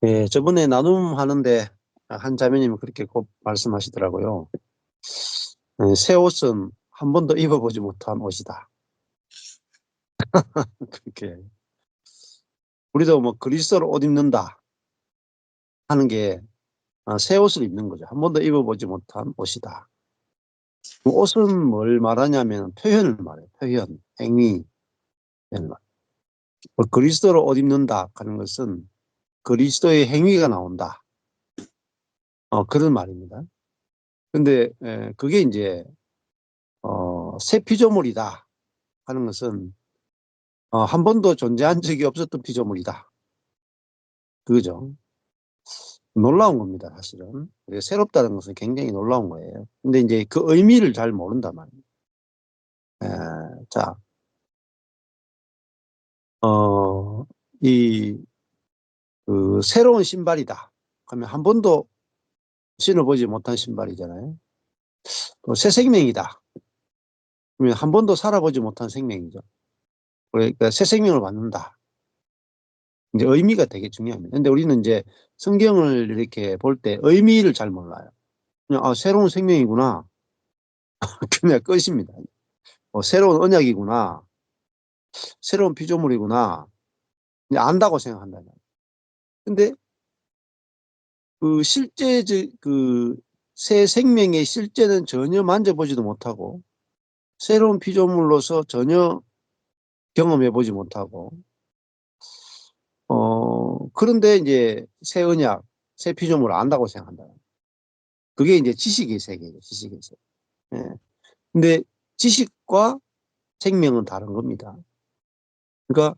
예, 저번에 나눔하는데 한 자매님이 그렇게 꼭 말씀하시더라고요. 새 옷은 한 번도 입어보지 못한 옷이다. 그렇게. 우리도 뭐 그리스도로 옷 입는다 하는 게 새 옷을 입는 거죠. 한 번도 입어보지 못한 옷이다. 그 옷은 뭘 말하냐면 표현을 말해요. 표현, 행위. 뭐 그리스도로 옷 입는다 하는 것은 그리스도의 행위가 나온다. 그런 말입니다. 근데 그게 이제 새 피조물이다 하는 것은 한 번도 존재한 적이 없었던 피조물이다. 그거죠. 놀라운 겁니다, 사실은. 새롭다는 것은 굉장히 놀라운 거예요. 근데 이제 그 의미를 잘 모른단 말이에요. 자, 이, 새로운 신발이다. 그러면 한 번도 신어보지 못한 신발이잖아요. 또 새 생명이다. 그러면 한 번도 살아보지 못한 생명이죠. 그러니까 새 생명을 받는다. 이제 의미가 되게 중요합니다. 근데 우리는 이제 성경을 이렇게 볼 때 의미를 잘 몰라요. 그냥, 새로운 생명이구나. 그냥 끝입니다. 새로운 언약이구나. 새로운 피조물이구나. 그냥 안다고 생각한다. 근데 그 실제 그 새 생명의 실제는 전혀 만져보지도 못하고 새로운 피조물로서 전혀 경험해 보지 못하고 그런데 이제 새 언약, 새 피조물을 안다고 생각한다. 그게 이제 지식의 세계예요. 지식의 세계. 예. 근데 지식과 생명은 다른 겁니다. 그러니까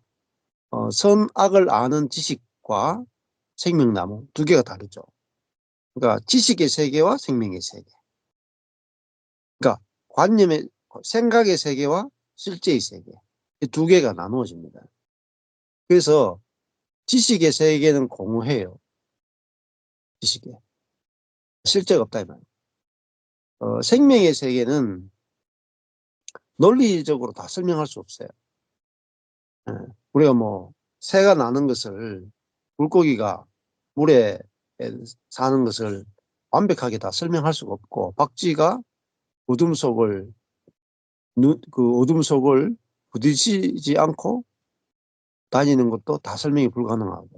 선악을 아는 지식과 생명나무 두 개가 다르죠. 그러니까 지식의 세계와 생명의 세계. 그러니까 관념의 생각의 세계와 실제의 세계. 이 두 개가 나누어집니다. 그래서 지식의 세계는 공허해요. 지식에. 실제가 없다 이 말이에요. 생명의 세계는 논리적으로 다 설명할 수 없어요. 예. 우리가 뭐 새가 나는 것을 물고기가 물에 사는 것을 완벽하게 다 설명할 수가 없고 박쥐가 어둠 속을 그 어둠 속을 부딪히지 않고 다니는 것도 다 설명이 불가능하고,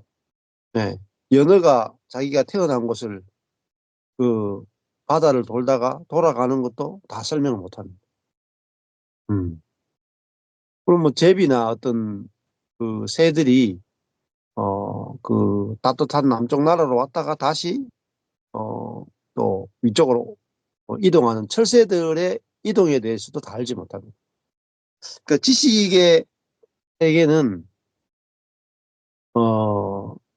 네. 연어가 자기가 태어난 곳을 그 바다를 돌다가 돌아가는 것도 다 설명을 못합니다. 그럼 뭐 제비나 어떤 그 새들이 그 따뜻한 남쪽 나라로 왔다가 다시 또 위쪽으로 이동하는 철새들의 이동에 대해서도 다 알지 못합니다. 그러니까 지식의 세계는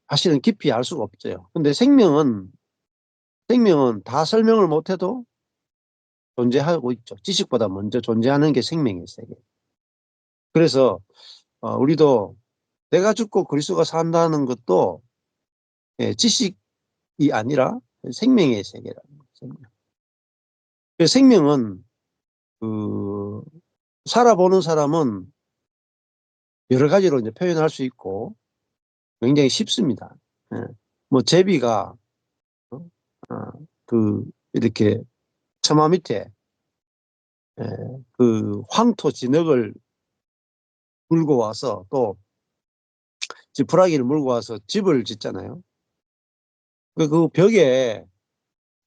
사실은 깊이 알 수가 없어요. 근데 생명은 다 설명을 못해도 존재하고 있죠. 지식보다 먼저 존재하는 게 생명의 세계. 그래서 우리도 내가 죽고 그리스도가 산다는 것도 지식이 아니라 생명의 세계라는 거죠. 그래서 생명은 그 살아보는 사람은 여러 가지로 이제 표현할 수 있고 굉장히 쉽습니다. 예. 뭐 제비가 어, 그 이렇게 처마 밑에 예, 그 황토 진흙을 물고 와서 또 지푸라기를 물고 와서 집을 짓잖아요. 그 벽에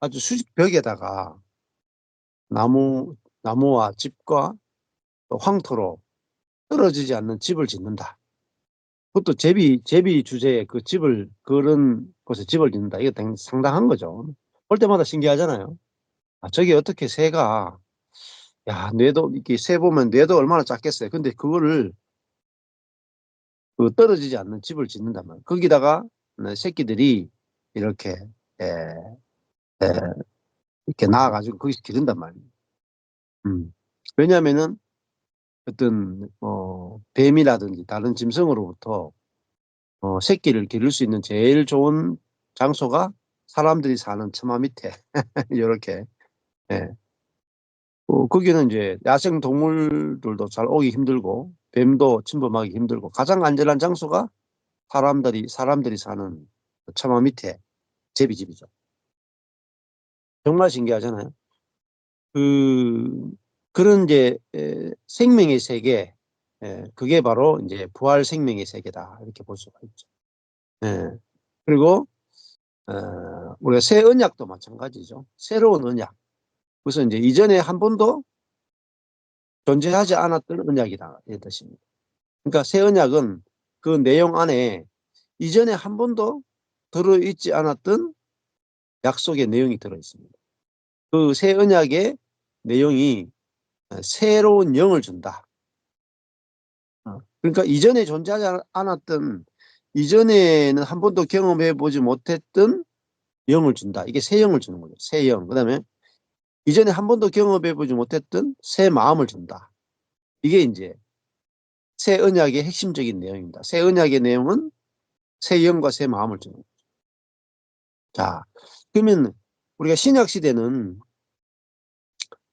아주 수직 벽에다가 나무와 집과 또 황토로 떨어지지 않는 집을 짓는다. 그것도 제비 주제에 그 집을 그런 곳에 집을 짓는다. 이거 상당한 거죠. 볼 때마다 신기하잖아요. 저게 어떻게 새가 야 뇌도 이렇게 새 보면 뇌도 얼마나 작겠어요. 근데 그거를 그 떨어지지 않는 집을 짓는단 말이에요. 거기다가 새끼들이 이렇게 에, 에, 이렇게 나와가지고 거기서 기른단 말이에요. 왜냐하면은 어떤 뱀이라든지 다른 짐승으로부터 새끼를 기를 수 있는 제일 좋은 장소가 사람들이 사는 처마 밑에 이렇게 예. 거기는 이제 야생 동물들도 잘 오기 힘들고 뱀도 침범하기 힘들고 가장 안전한 장소가 사람들이 사는 처마 밑에 제비집이죠. 정말 신기하잖아요. 그 그런 이제 생명의 세계, 그게 바로 이제 부활 생명의 세계다 이렇게 볼 수가 있죠. 예. 그리고 우리가 새 언약도 마찬가지죠. 새로운 언약. 그래서 이제 이전에 한 번도 존재하지 않았던 언약이다 이 뜻입니다. 그러니까 새 언약은 그 내용 안에 이전에 한 번도 들어있지 않았던 약속의 내용이 들어 있습니다. 그 새 언약의 내용이 새로운 영을 준다. 그러니까 이전에 존재하지 않았던, 이전에는 한 번도 경험해 보지 못했던 영을 준다. 이게 새 영을 주는 거죠. 새 영. 그다음에 이전에 한 번도 경험해 보지 못했던 새 마음을 준다. 이게 이제 새 언약의 핵심적인 내용입니다. 새 언약의 내용은 새 영과 새 마음을 주는 거죠. 자, 그러면 우리가 신약 시대는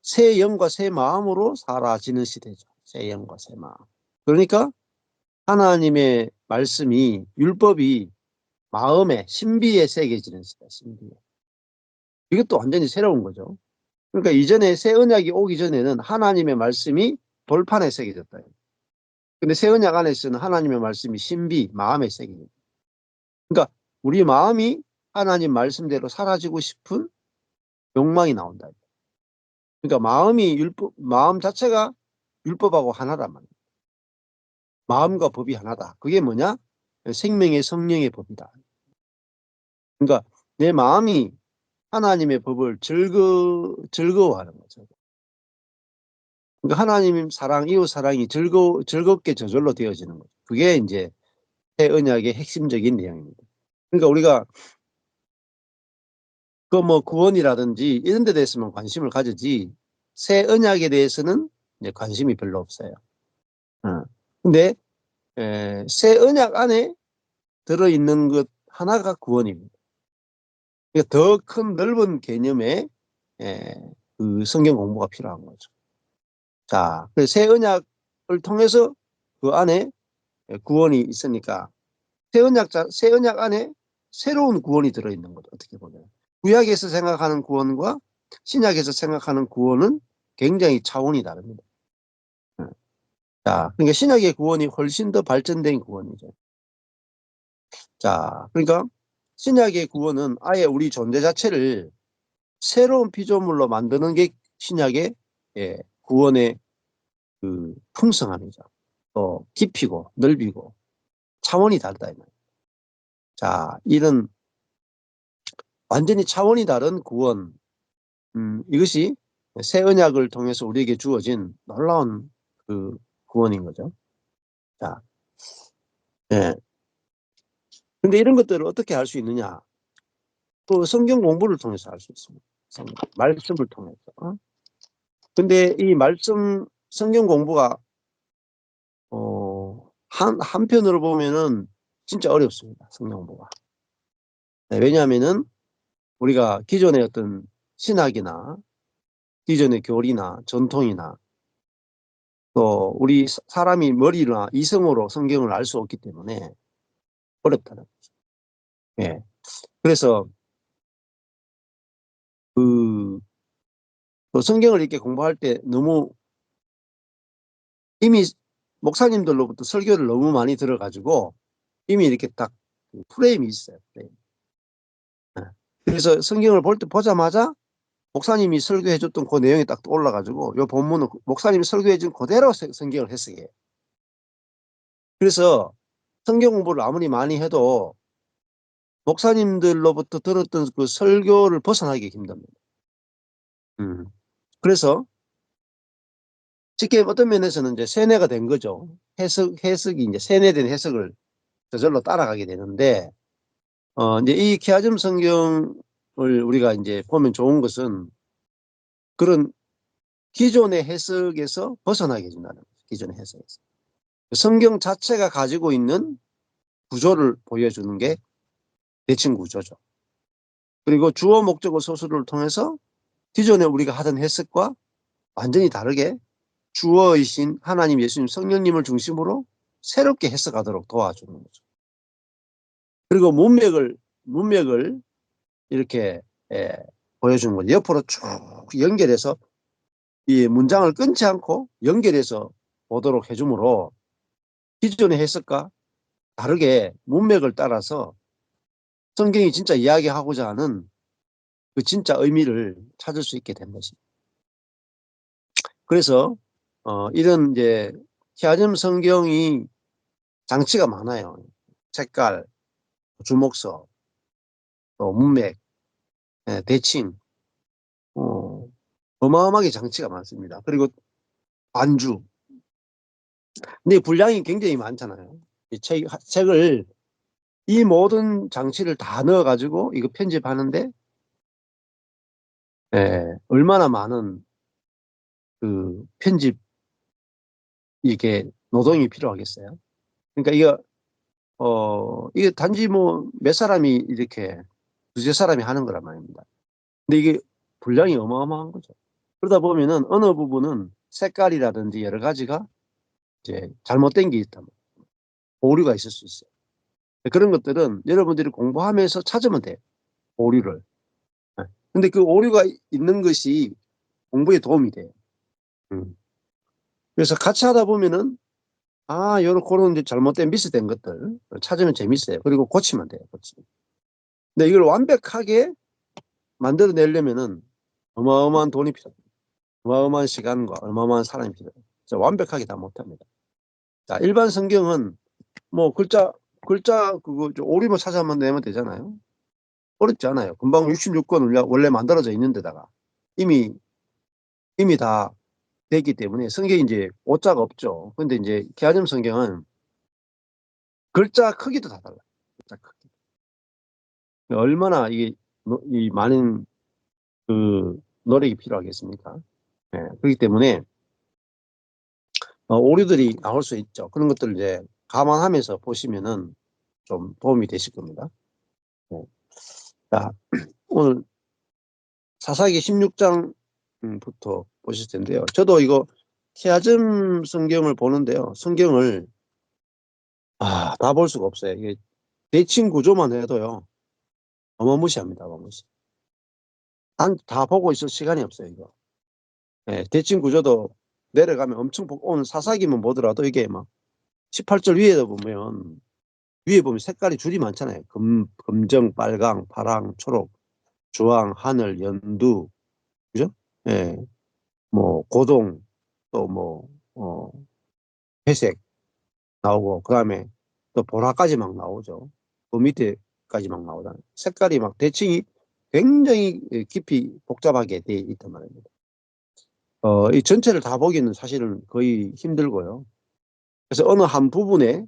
새 영과 새 마음으로 살아지는 시대죠. 새 영과 새 마음. 그러니까 하나님의 말씀이, 율법이 마음에, 신비에 새겨지는 시대. 신비에. 이것도 완전히 새로운 거죠. 그러니까 이전에 새 언약이 오기 전에는 하나님의 말씀이 돌판에 새겨졌다. 근데 새 언약 안에서는 하나님의 말씀이 신비, 마음에 새겨집니다. 그러니까 우리 마음이 하나님 말씀대로 사라지고 싶은 욕망이 나온다. 그러니까 마음 자체가 율법하고 하나란 말이에요. 마음과 법이 하나다. 그게 뭐냐? 생명의 성령의 법이다. 그러니까 내 마음이 하나님의 법을 즐거워하는 거죠. 그러니까 하나님 사랑, 이웃 사랑이 즐겁게 저절로 되어지는 거죠. 그게 이제 새 언약의 핵심적인 내용입니다. 그러니까 우리가 그 뭐 구원이라든지 이런 데 대해서만 관심을 가지지 새 언약에 대해서는 이제 관심이 별로 없어요. 근데 새 언약 안에 들어있는 것 하나가 구원입니다. 그러니까 더 큰 넓은 개념의 그 성경 공부가 필요한 거죠. 자, 새 언약을 통해서 그 안에 구원이 있으니까 새 언약 안에 새로운 구원이 들어있는 거죠. 어떻게 보면. 구약에서 생각하는 구원과 신약에서 생각하는 구원은 굉장히 차원이 다릅니다. 자, 그러니까 신약의 구원이 훨씬 더 발전된 구원이죠. 자, 그러니까 신약의 구원은 아예 우리 존재 자체를 새로운 피조물로 만드는 게 신약의 구원의 그 풍성함이죠. 또 깊이고 넓이고 차원이 다르다. 자, 이런 완전히 차원이 다른 구원, 이것이 새 언약을 통해서 우리에게 주어진 놀라운 그 구원인 거죠. 자, 예. 근데 이런 것들을 어떻게 할 수 있느냐? 그 성경 공부를 통해서 할 수 있습니다. 말씀을 통해서. 근데 이 성경 공부가 한편으로 보면은 진짜 어렵습니다. 성경 공부가. 네, 왜냐하면은 우리가 기존의 어떤 신학이나 기존의 교리나 전통이나 또 우리 사람이 머리나 이성으로 성경을 알 수 없기 때문에 어렵다는 거죠. 예. 그래서 그 성경을 이렇게 공부할 때 너무 이미 목사님들로부터 설교를 너무 많이 들어가지고 이미 이렇게 딱 프레임이 있어요. 프레임. 예. 그래서 성경을 보자마자 목사님이 설교해 줬던 그 내용이 딱 올라가지고 요 본문은 목사님이 설교해 준 그대로 성경을 해석해요. 그래서 성경 공부를 아무리 많이 해도 목사님들로부터 들었던 그 설교를 벗어나기 힘듭니다. 그래서 쉽게 어떤 면에서는 이제 세뇌가 된 거죠. 해석이 이제 세뇌된 해석을 저절로 따라가게 되는데, 이제 이 키아즘 성경을 우리가 이제 보면 좋은 것은 그런 기존의 해석에서 벗어나게 해준다는 거죠. 기존의 해석에서. 성경 자체가 가지고 있는 구조를 보여주는 게 대칭 구조죠. 그리고 주어 목적어 서술을 통해서 기존에 우리가 하던 해석과 완전히 다르게 주어이신 하나님, 예수님, 성령님을 중심으로 새롭게 해석하도록 도와주는 거죠. 그리고 문맥을 문맥을 이렇게 보여주는 거죠. 옆으로 쭉 연결해서 이 문장을 끊지 않고 연결해서 보도록 해주므로 기존의 해석과 다르게 문맥을 따라서 성경이 진짜 이야기하고자 하는 그 진짜 의미를 찾을 수 있게 된 것입니다. 그래서 이런 이제 히아즘 성경이 장치가 많아요. 색깔, 주목서, 또 문맥, 대칭, 어마어마하게 장치가 많습니다. 그리고 반주. 근데 분량이 굉장히 많잖아요. 이 책을 이 모든 장치를 다 넣어가지고 이거 편집하는데 얼마나 많은 그 편집 이게 노동이 필요하겠어요. 그러니까 이게 단지 뭐 몇 사람이 이렇게 두세 사람이 하는 거란 말입니다. 근데 이게 분량이 어마어마한 거죠. 그러다 보면은 어느 부분은 색깔이라든지 여러 가지가 이제 잘못된 게 있다면 오류가 있을 수 있어요. 그런 것들은 여러분들이 공부하면서 찾으면 돼요. 오류를. 네. 근데 그 오류가 있는 것이 공부에 도움이 돼요. 음. 그래서 같이 하다 보면은 요런 그런 이제 잘못된 미스된 것들 찾으면 재밌어요. 그리고 고치면 돼요. 고치면. 근데 이걸 완벽하게 만들어내려면은 어마어마한 돈이 필요합니다. 어마어마한 시간과 어마어마한 사람이 필요해요. 완벽하게 다 못합니다. 자, 일반 성경은 뭐 글자 그거 오류만 찾아만 내면 되잖아요. 어렵지 않아요. 금방 66권 원래 만들어져 있는 데다가 이미 다 됐기 때문에 성경이 이제 오자가 없죠. 근데 이제 개화점 성경은 글자 크기도 다 달라요. 글자 크기. 얼마나 이 많은 그 노력이 필요하겠습니까? 그렇기 때문에 오류들이 나올 수 있죠. 그런 것들을 이제 감안하면서 보시면은 좀 도움이 되실 겁니다. 네. 자, 오늘 사사기 16장부터 보실 텐데요. 저도 이거 히아즘 성경을 보는데요. 성경을 다 볼 수가 없어요. 이게 대칭 구조만 해도요. 어마무시합니다. 어마무시. 다 보고 있을 시간이 없어요. 이거. 대칭 구조도 내려가면 엄청 오늘 사사기만 보더라도 이게 막 18절 위에 보면 색깔이 줄이 많잖아요. 검정, 빨강, 파랑, 초록, 주황, 하늘, 연두, 그죠? 예, 뭐 고동, 또 뭐 회색 나오고 그다음에 또 보라까지 막 나오죠. 그 밑에까지 막 나오잖아요. 색깔이 막 대칭이 굉장히 깊이 복잡하게 돼 있단 말입니다. 이 전체를 다 보기는 사실은 거의 힘들고요. 그래서 어느 한 부분에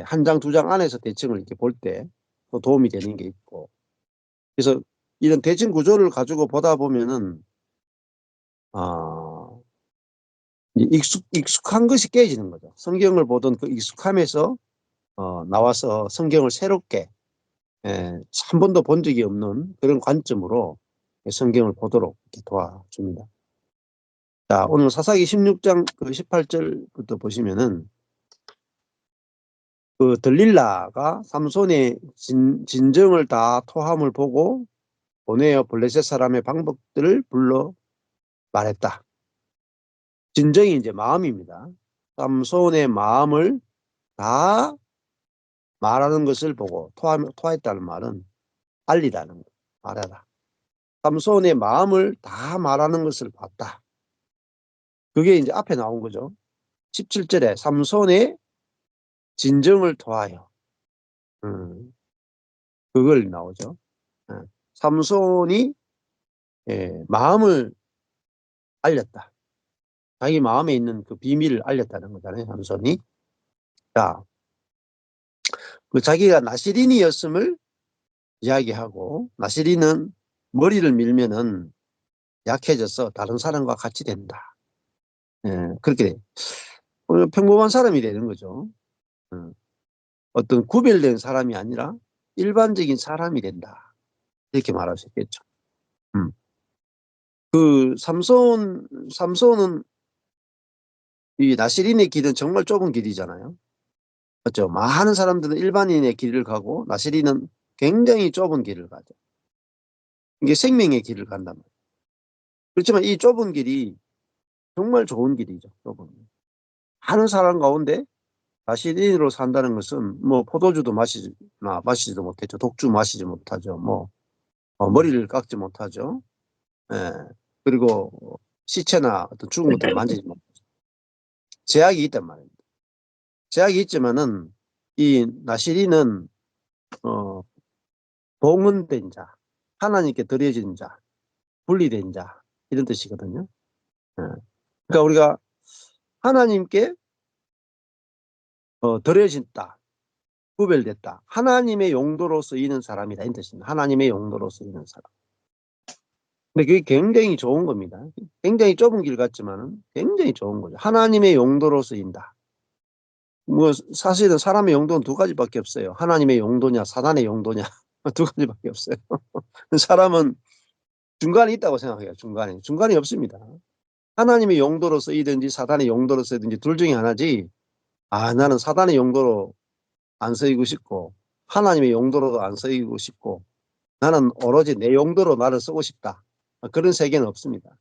한 장, 두 장 안에서 대칭을 이렇게 볼 때 또 도움이 되는 게 있고. 그래서 이런 대칭 구조를 가지고 보다 보면은 아, 익숙한 것이 깨지는 거죠. 성경을 보던 그 익숙함에서 나와서 성경을 새롭게 한 번도 본 적이 없는 그런 관점으로 성경을 보도록 이렇게 도와줍니다. 자, 오늘 사사기 16장 그 18절부터 보시면은 그 들릴라가 삼손의 진정을 다 토함을 보고 보내어 블레셋 사람의 방법들을 불러 말했다. 진정이 이제 마음입니다. 삼손의 마음을 다 말하는 것을 보고 토했다는 말은 알리라는 거, 말하라. 삼손의 마음을 다 말하는 것을 봤다. 그게 이제 앞에 나온 거죠. 17절에 삼손의 진정을 토하여. 그걸 나오죠. 삼손이 마음을 알렸다. 자기 마음에 있는 그 비밀을 알렸다는 거잖아요. 삼손이. 자, 그 자기가 나시린이었음을 이야기하고 나시린은 머리를 밀면은 약해져서 다른 사람과 같이 된다. 그렇게 평범한 사람이 되는 거죠. 어떤 구별된 사람이 아니라 일반적인 사람이 된다. 이렇게 말할 수 있겠죠. 그 삼손은 이 나시린의 길은 정말 좁은 길이잖아요. 맞죠? 많은 사람들은 일반인의 길을 가고 나시린은 굉장히 좁은 길을 가죠. 이게 생명의 길을 간단 말이에요. 그렇지만 이 좁은 길이 정말 좋은 길이죠. 좁은 길. 많은 사람 가운데 자신인으로 산다는 것은 뭐 포도주도 마시지도 못했죠. 독주 마시지 못하죠. 뭐 머리를 깎지 못하죠. 예. 그리고 시체나 어떤 죽은 것들을 만지지 못하죠. 제약이 있단 말입니다. 제약이 있지만은 이 나시린은 어, 봉헌된 자, 하나님께 드려진 자, 분리된 자 이런 뜻이거든요. 예. 그러니까 우리가 하나님께 드려진다, 구별됐다. 하나님의 용도로 쓰이는 사람이다. 이 뜻입니다. 하나님의 용도로 쓰이는 사람. 근데 그게 굉장히 좋은 겁니다. 굉장히 좁은 길 같지만은 굉장히 좋은 거죠. 하나님의 용도로 쓰인다. 뭐 사실은 사람의 용도는 두 가지밖에 없어요. 하나님의 용도냐, 사단의 용도냐 두 가지밖에 없어요. 사람은 중간에 있다고 생각해요. 중간이 없습니다. 하나님의 용도로 쓰이든지 사단의 용도로 쓰이든지 둘 중에 하나지. 나는 사단의 용도로 안 쓰이고 싶고 하나님의 용도로도 안 쓰이고 싶고 나는 오로지 내 용도로 나를 쓰고 싶다. 그런 세계는 없습니다.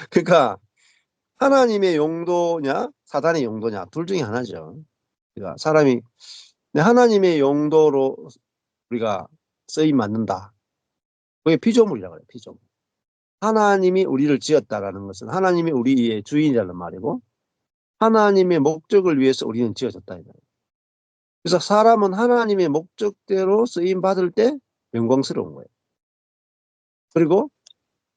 그러니까 하나님의 용도냐 사단의 용도냐 둘 중에 하나죠. 그러니까 사람이 하나님의 용도로 우리가 쓰임 받는다. 그게 피조물이라고 해요. 피조물. 하나님이 우리를 지었다라는 것은 하나님이 우리의 주인이라는 말이고 하나님의 목적을 위해서 우리는 지어졌다. 그래서 사람은 하나님의 목적대로 쓰임 받을 때 영광스러운 거예요. 그리고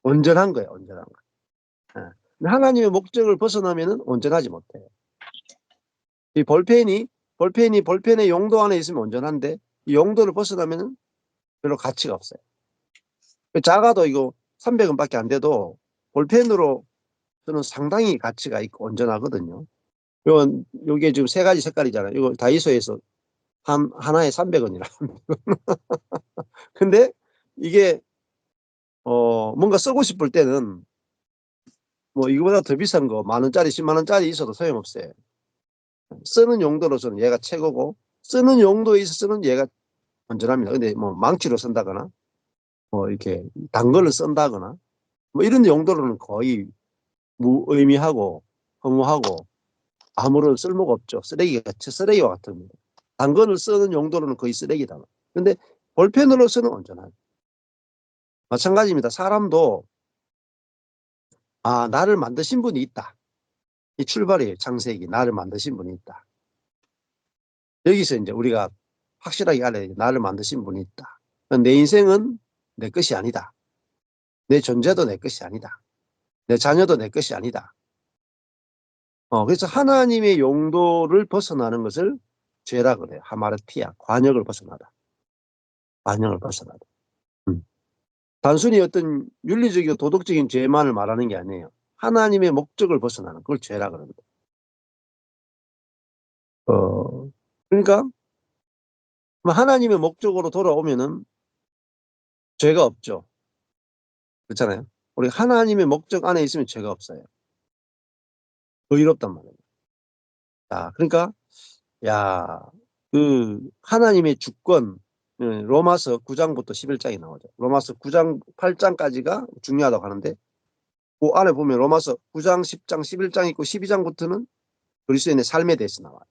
온전한 거예요. 온전한 거. 예. 하나님의 목적을 벗어나면은 온전하지 못해요. 이 볼펜의 용도 안에 있으면 온전한데 이 용도를 벗어나면은 별로 가치가 없어요. 작아도 이거 300원밖에 안 돼도 볼펜으로 저는 상당히 가치가 있고 온전하거든요. 요게 지금 세 가지 색깔이잖아요. 이거 다이소에서 하나에 300원이라. 근데 이게 뭔가 쓰고 싶을 때는 뭐 이거보다 더 비싼 거 10,000원짜리 100,000원짜리 있어도 소용없어요. 쓰는 용도로서는 얘가 최고고 쓰는 용도에 있어서는 얘가 온전합니다. 근데 뭐 망치로 쓴다거나 뭐 이렇게 단거를 쓴다거나 뭐 이런 용도로는 거의 무의미하고 허무하고 아무런 쓸모가 없죠. 쓰레기와 같은 겁니다. 단거를 쓰는 용도로는 거의 쓰레기다. 근데 볼펜으로서는 온전하죠. 마찬가지입니다. 사람도 나를 만드신 분이 있다. 이 출발이에요. 창세기. 나를 만드신 분이 있다. 여기서 이제 우리가 확실하게 알아야 돼요. 나를 만드신 분이 있다. 내 인생은 내 것이 아니다. 내 존재도 내 것이 아니다. 내 자녀도 내 것이 아니다. 그래서 하나님의 용도를 벗어나는 것을 죄라 그래요. 하마르티아. 관역을 벗어나다. 관역을 벗어나다. 음. 단순히 어떤 윤리적이고 도덕적인 죄만을 말하는 게 아니에요. 하나님의 목적을 벗어나는 그걸 죄라 그럽니다. 그러니까 하나님의 목적으로 돌아오면은 죄가 없죠. 그렇잖아요. 우리 하나님의 목적 안에 있으면 죄가 없어요. 의롭단 말이에요. 그러니까 야, 하나님의 주권, 로마서 9장부터 11장이 나오죠. 로마서 9장 8장까지가 중요하다고 하는데 그 안에 보면 로마서 9장 10장 11장 있고 12장부터는 그리스도인의 삶에 대해서 나와요.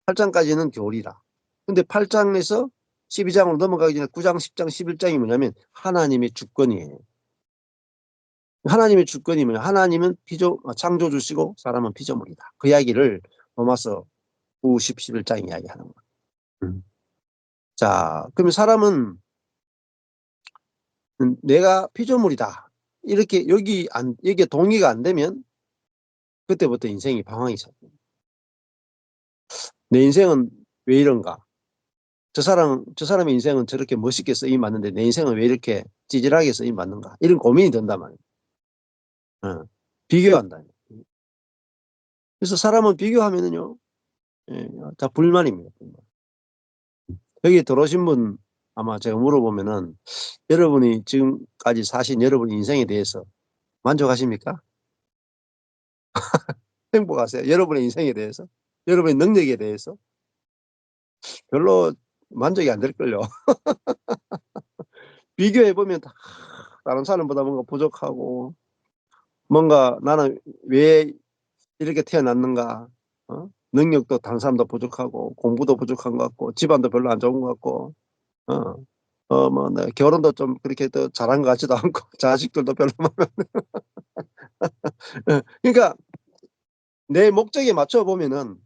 8장까지는 교리라. 근데 8장에서 12장으로 넘어가기 전에 9장 10장 11장이 뭐냐면 하나님의 주권이에요. 하나님의 주권이 뭐냐, 하나님은 창조주시고 사람은 피조물이다. 그 이야기를 로마서 9, 10, 11장 이야기하는 거예요. 자, 그러면 사람은 내가 피조물이다. 이렇게 여기에 동의가 안 되면 그때부터 인생이 방황이 시작돼요. 내 인생은 왜 이런가? 저 사람의 인생은 저렇게 멋있게 쓰임 받는데 내 인생은 왜 이렇게 찌질하게 쓰임 받는가? 이런 고민이 든단 말이에요. 비교한다. 그래서 사람은 비교하면은요, 다 불만입니다. 불만. 여기 들어오신 분 아마 제가 물어보면은 여러분이 지금까지 사신 여러분 인생에 대해서 만족하십니까? 행복하세요? 여러분의 인생에 대해서? 여러분의 능력에 대해서? 별로 만족이 안 될걸요. 비교해 보면 다 다른 사람보다 뭔가 부족하고 뭔가 '나는 왜 이렇게 태어났는가.' 능력도 다른 사람보다 부족하고 공부도 부족한 것 같고 집안도 별로 안 좋은 것 같고 어 뭐 네 결혼도 좀 그렇게 또 잘한 것 같지도 않고 자식들도 별로 예 그러니까 내 목적에 맞춰 보면은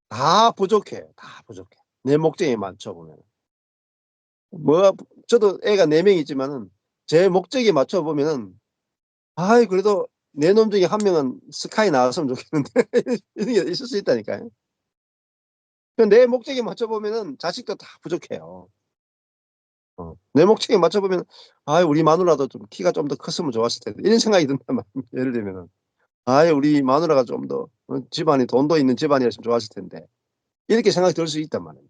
다 부족해요. 다 부족해. 내 목적에 맞춰 보면은. 뭐 저도 애가 4 명이지만은 제 목적에 맞춰 보면은 아이 그래도 내 놈 중에 한 명은 스카이 나왔으면 좋겠는데 이런 게 있을 수 있다니까요. 그 내 목적에 맞춰 보면은 자식도 다 부족해요. 내 목적에 맞춰 보면 '아이 우리 마누라도 좀 키가 좀 더 컸으면 좋았을 텐데.' 이런 생각이 든단 말이에요. 예를 들면은 '아이 우리 마누라가 좀 더 집안이 돈도 있는 집안이었으면 좋았을 텐데.' 이렇게 생각이 들 수 있단 말이에요.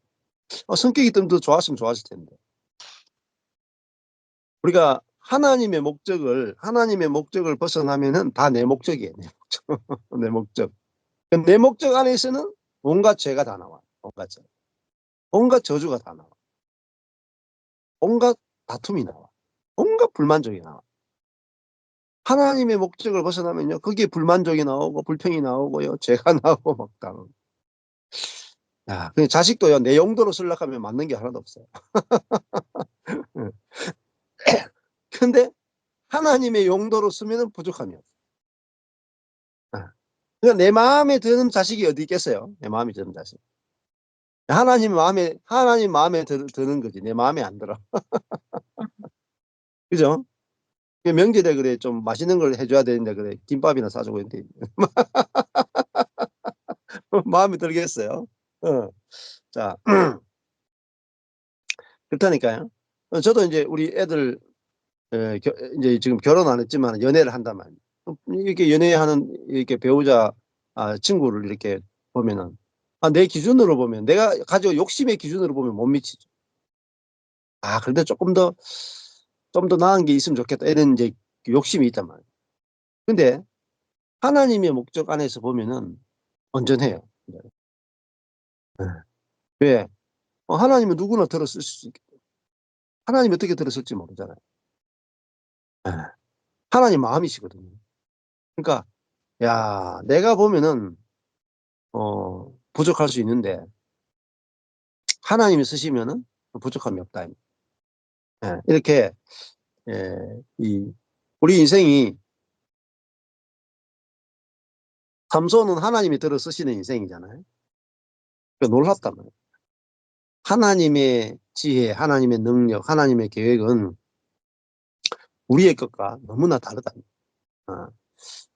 성격이 좀 더 좋았으면 좋았을 텐데. 우리가 하나님의 목적을 벗어나면은 다 내 목적이에요, 내 목적. 내 목적. 그 내 목적 안에서는 온갖 죄가 다 나와요, 온갖 죄. 온갖 저주가 다 나와. 온갖 다툼이 나와. 온갖 불만족이 나와. 하나님의 목적을 벗어나면요 거기에 불만족이 나오고 불평이 나오고요 죄가 나오고 막 다 야 그 자식도요 내 용도로 쓰려고 하면 맞는 게 하나도 없어요. 예. 근데 하나님의 용도로 쓰면은 부족함이 없어요. 예. 그러니까 내 마음에 드는 자식이 어디 있겠어요? 내 마음에 드는 자식. 하나님 마음에 드는 거지 내 마음에 안 들어. 그죠? 그 명절에 그래 좀 맛있는 걸 해 줘야 되는데 그래 김밥이나 싸 주고 있는데 마음에 들겠어요? 어. 자 그렇다니까요. 저도 인제 우리 애들 인제 지금 결혼 안 했지만 연애를 한단 말이에요. 이렇게 연애하는 이렇게 배우자 친구를 이렇게 보면은 내 기준으로 보면 내가 가지고 욕심의 기준으로 보면 못 미치죠. '그래도 쪼끔 더 좀 더 나은 게 있으면 좋겠다.' 이런 인제 욕심이 있단 말이에요. 근데 하나님의 목적 안에서 보면은 온전해요. 네. 예. 왜? 하나님은 누구나 들어 쓰실 수 있기 때문에. 하나님이 어떻게 들어 쓸지 모르잖아요. 예. 하나님 마음이시거든요. 그러니까 야 내가 보면은 부족할 수 있는데 하나님이 쓰시면은 부족함이 없다. 예. 이렇게 이 우리 인생이 삼손은 하나님이 들어 쓰시는 인생이잖아요. 놀랍단 말이에요. 하나님의 지혜, 하나님의 능력, 하나님의 계획은 우리의 것과 너무나 다르다. 어.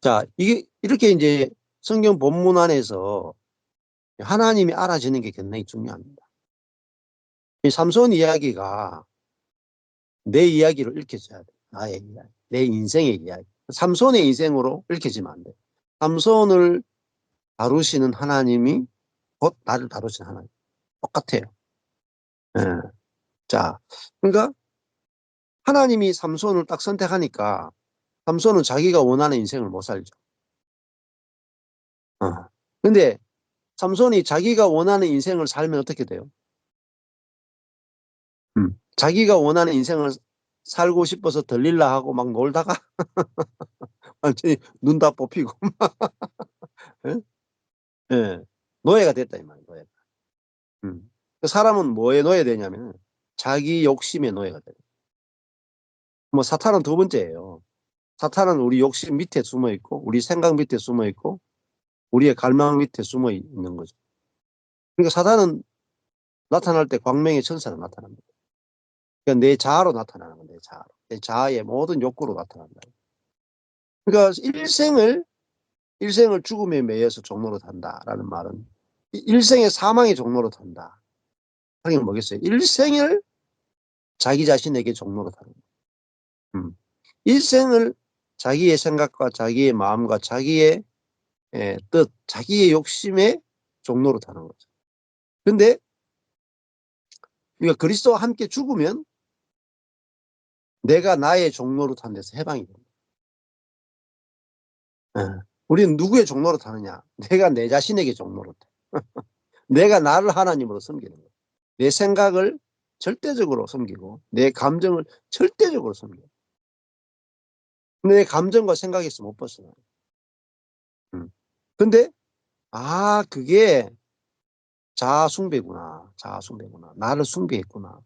자 이게 이렇게 인제 성경 본문 안에서 하나님이 알아지는 게 굉장히 중요합니다. 이 삼손 이야기가 내 이야기로 읽혀져야 돼요. 나의 이야기. 내 인생의 이야기. 삼손의 인생으로 읽혀지면 안 돼요. 삼손을 다루시는 하나님이 곧 나를 다루시는 하나님. 똑같아요. 예. 자 그러니까 하나님이 삼손을 딱 선택하니까 삼손은 자기가 원하는 인생을 못 살죠. 어. 근데 삼손이 자기가 원하는 인생을 살면 어떻게 돼요? 자기가 원하는 인생을 살고 싶어서 들릴라 하고 막 놀다가 완전히 눈 다 뽑히고 예? 예. 노예가 됐다 이 말이에요, 노예가. 그 사람은 뭐에 노예가 되냐면은 자기 욕심의 노예가 돼요. 뭐 사탄은 두 번째예요. 사탄은 우리 욕심 밑에 숨어 있고 우리 생각 밑에 숨어 있고 우리의 갈망 밑에 숨어 있는 거죠. 그러니까 사탄은 나타날 때 광명의 천사로 나타납니다. 그러니까 내 자아로 나타나는 거예요, 내 자아로. 내 자아의 모든 욕구로 나타난다. 그러니까 일생을 죽음에 매여서 종로로 산다라는 말은 일생의 사망의 종로로 산다. 하긴 뭐겠어요. 일생을 자기 자신에게 종로로 사는 거예요. 음. 일생을 자기의 생각과 자기의 마음과 자기의 뜻, 자기의 욕심의 종로로 사는 거죠. 근데 우리가 그리스도와 함께 죽으면 내가 나의 종로로 탄 데서 해방이 됩니다. 예. 우리는 누구의 종로로 타느냐? 내가 내 자신에게 종로로 타. 내가 나를 하나님으로 섬기는 거예요. 내 생각을 절대적으로 섬기고 내 감정을 절대적으로 섬겨. 내 감정과 생각에서 못 벗어나요. 음. 근데 그게 자아 숭배구나. 자아 숭배구나. 나를 숭배했구나.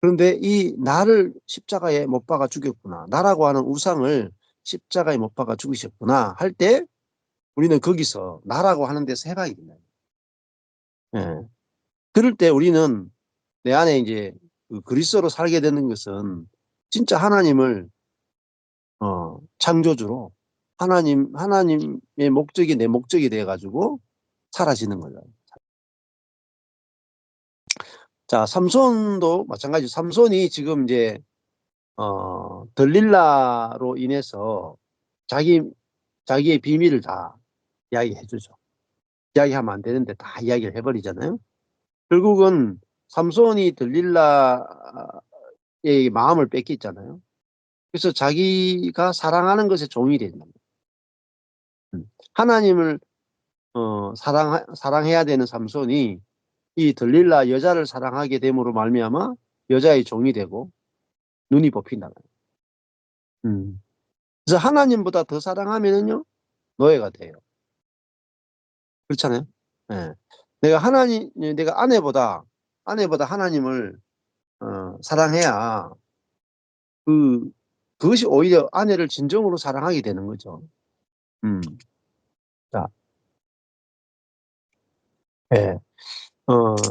그런데 이 나를 십자가에 못 박아 죽였구나. 나라고 하는 우상을 십자가에 못 박아 죽이셨구나 할 때 우리는 거기서 나라고 하는 데서 해방이 된다. 예. 그럴 때 우리는 내 안에 이제 그 그리스도로 살게 되는 것은 진짜 하나님을 창조주로 하나님의 목적이 내 목적이 돼 가지고 사라지는 거죠. 자, 삼손도 마찬가지로 삼손이 지금 이제 들릴라로 인해서 자기 자기의 비밀을 다 이야기해 주죠. 이야기하면 안 되는데 다 이야기를 해 버리잖아요. 결국은 삼손이 들릴라의 마음을 뺏겼잖아요. 그래서 자기가 사랑하는 것에 종이 되는 거예요. 하나님을 사랑해야 되는 삼손이 이 들릴라 여자를 사랑하게 됨으로 말미암아 여자의 종이 되고 눈이 뽑힌다는 거예요. 음. 그래서 하나님보다 더 사랑하면은요 노예가 돼요. 그렇잖아요. 예. 내가 아내보다 하나님을 사랑해야 그 그것이 오히려 아내를 진정으로 사랑하게 되는 거죠. 음. 자, 예.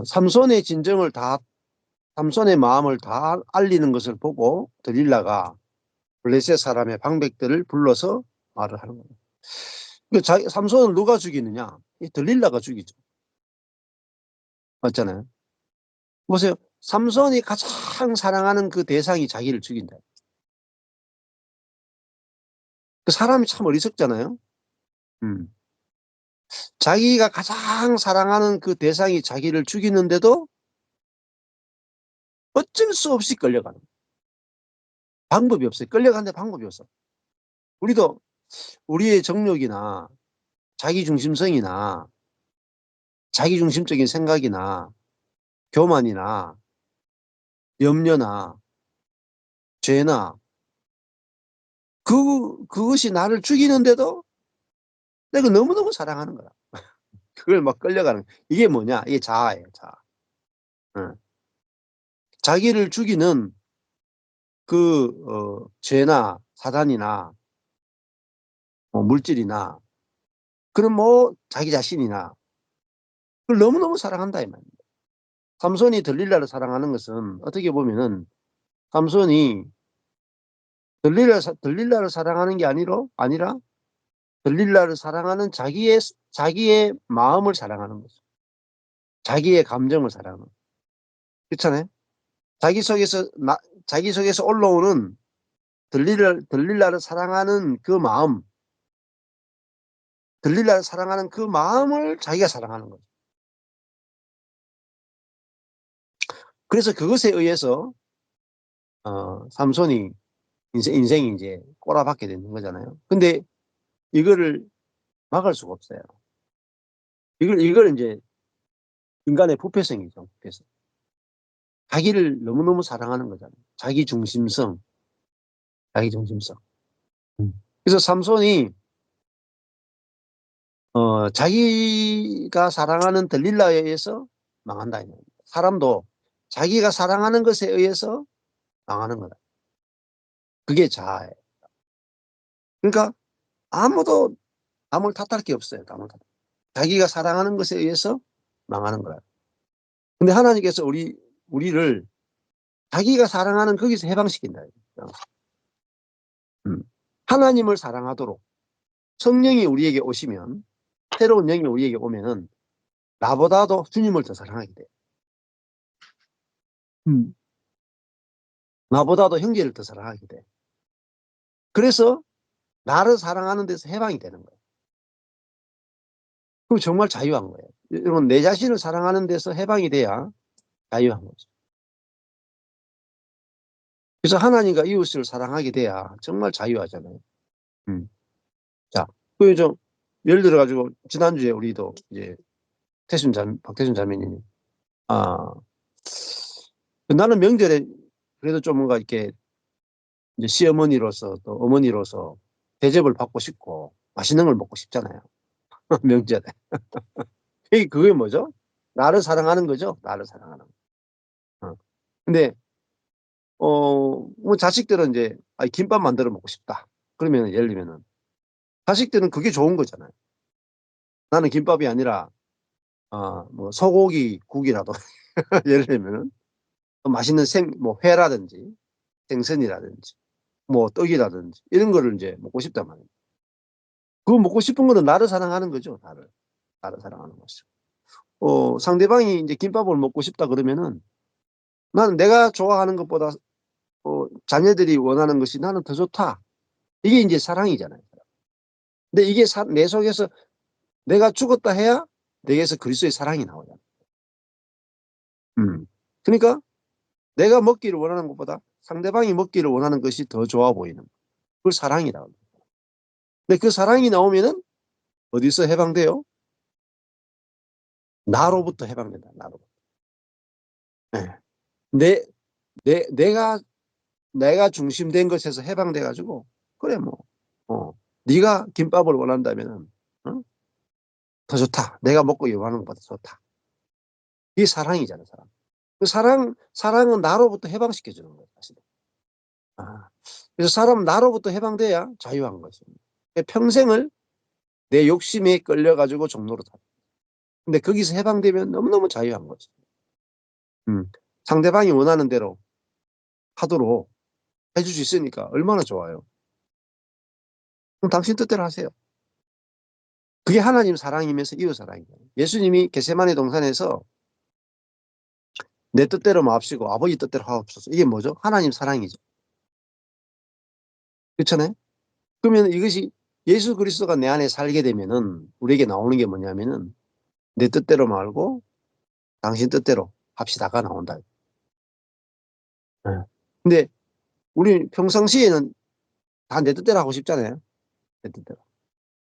삼손의 진정을 다 삼손의 마음을 다 알리는 것을 보고 들릴라가 블레셋 사람의 방백들을 불러서 말을 하는 거예요. 그 삼손을 누가 죽이느냐? 이 들릴라가 죽이죠. 맞잖아요. 보세요. 삼손이 가장 사랑하는 그 대상이 자기를 죽인다. 그 사람이 참 어리석잖아요. 음. 자기가 가장 사랑하는 그 대상이 자기를 죽이는데도 어쩔 수 없이 끌려가는 거예요. 방법이 없어요. 끌려가는데 방법이 없어. 우리도 우리의 정욕이나 자기중심성이나 자기중심적인 생각이나 교만이나 염려나 죄나 그것이 나를 죽이는데도 내가 너무너무 사랑하는 거야. 그걸 막 끌려가는 거야. 이게 뭐냐? 이게 자아예요, 자아. 어. 자기를 죽이는 그 죄나 사단이나 뭐 물질이나 그런 뭐 자기 자신이나 그걸 너무너무 사랑한다 이 말이에요. 삼손이 들릴라를 사랑하는 것은 어떻게 보면은 삼손이 들릴라를 사랑하는 게 아니라 들릴라를 사랑하는 자기의 마음을 사랑하는 거죠. 자기의 감정을 사랑하는 거죠. 그렇잖아요. 자기 속에서 자기 속에서 올라오는 들릴라를 사랑하는 그 마음, 들릴라를 사랑하는 그 마음을 자기가 사랑하는 거죠. 그래서 그것에 의해서 삼손이 인생이 이제 꼬라박게 되는 거잖아요. 근데 이거를 막을 수가 없어요. 이걸 인제 인간의 부패성이죠, 부패성. 자기를 너무너무 사랑하는 거잖아요. 자기 중심성, 자기 중심성. 그래서 삼손이 자기가 사랑하는 들릴라에 의해서 망한다 이 말이에요. 사람도 자기가 사랑하는 것에 의해서 망하는 거다. 그게 자아예요. 그러니까 아무도 남을 탓할 게 없어요, 남을 탓. 자기가 사랑하는 것에 의해서 망하는 거예요. 근데 하나님께서 우리를 자기가 사랑하는 거기서 해방시킨다. 음. 하나님을 사랑하도록 성령이 우리에게 오시면 새로운 영이 우리에게 오면은 나보다도 주님을 더 사랑하게 돼. 음. 나보다도 형제를 더 사랑하게 돼. 그래서 나를 사랑하는 데서 해방이 되는 거예요. 그럼 정말 자유한 거예요. 여러분 내 자신을 사랑하는 데서 해방이 돼야 자유한 거죠. 그래서 하나님과 이웃을 사랑하게 돼야 정말 자유하잖아요. 음. 자, 그 좀 예를 들어 가지고 지난주에 우리도 이제 박태순 자매님이 아. 나는 명절에 그래도 좀 뭔가 이렇게 이제 시어머니로서 또 어머니로서 대접을 받고 싶고 맛있는 걸 먹고 싶잖아요, 명절에. 그게 뭐죠? 나를 사랑하는 거죠, 나를 사랑하는 거. 근데 뭐 자식들은 인제 "아이 김밥 만들어 먹고 싶다." 그러면은 예를 들면은 자식들은 그게 좋은 거잖아요. 나는 김밥이 아니라 뭐 소고기 국이라도 예를 들면은 맛있는 뭐 회라든지 생선이라든지 뭐 떡이라든지 이런 거를 인제 먹고 싶단 말이에요. 그 먹고 싶은 거는 나를 사랑하는 거죠, 나를. 나를 사랑하는 거죠. 상대방이 인제 김밥을 먹고 싶다 그러면은 나는 내가 좋아하는 것보다 자녀들이 원하는 것이 '나는 더 좋다.' 이게 인제 사랑이잖아요. 근데 이게 내 속에서 내가 죽었다 해야 내게서 그리스도의 사랑이 나오잖아요. 음. 그러니까 내가 먹기를 원하는 것보다 상대방이 먹기를 원하는 것이 더 좋아 보이는 그걸 사랑이라고 합니다. 근데 그 사랑이 나오면은 어디서 해방돼요? 나로부터 해방된다, 나로부터. 예. 내 내가 중심된 것에서 해방돼 가지고 '그래 뭐 네가 김밥을 원한다면은 어 더 좋다. 내가 먹고 원하는 것보다 좋다.' 이게 사랑이잖아요, 사랑. 그 사랑은 나로부터 해방시켜 주는 거예요, 사실은. 아. 그래서 사람은 나로부터 해방돼야 자유한 거죠. 평생을 내 욕심에 끌려 가지고 종로로 다 근데 거기서 해방되면 너무너무 자유한 거죠. 음. 상대방이 원하는 대로 하도록 해줄 수 있으니까 얼마나 좋아요. 그럼 당신 뜻대로 하세요. 그게 하나님 사랑이면서 이웃 사랑이에요. 예수님이 겟세마네 동산에서 "내 뜻대로 마옵시고 아버지 뜻대로 하옵소서." 이게 뭐죠? 하나님 사랑이죠. 그렇잖아요. 그러면 이것이 예수 그리스도가 내 안에 살게 되면은 우리에게 나오는 게 뭐냐면은 "내 뜻대로 말고 당신 뜻대로 합시다."가 나온다. 예. 근데 우리 평상시에는 다 내 뜻대로 하고 싶잖아요, 내 뜻대로.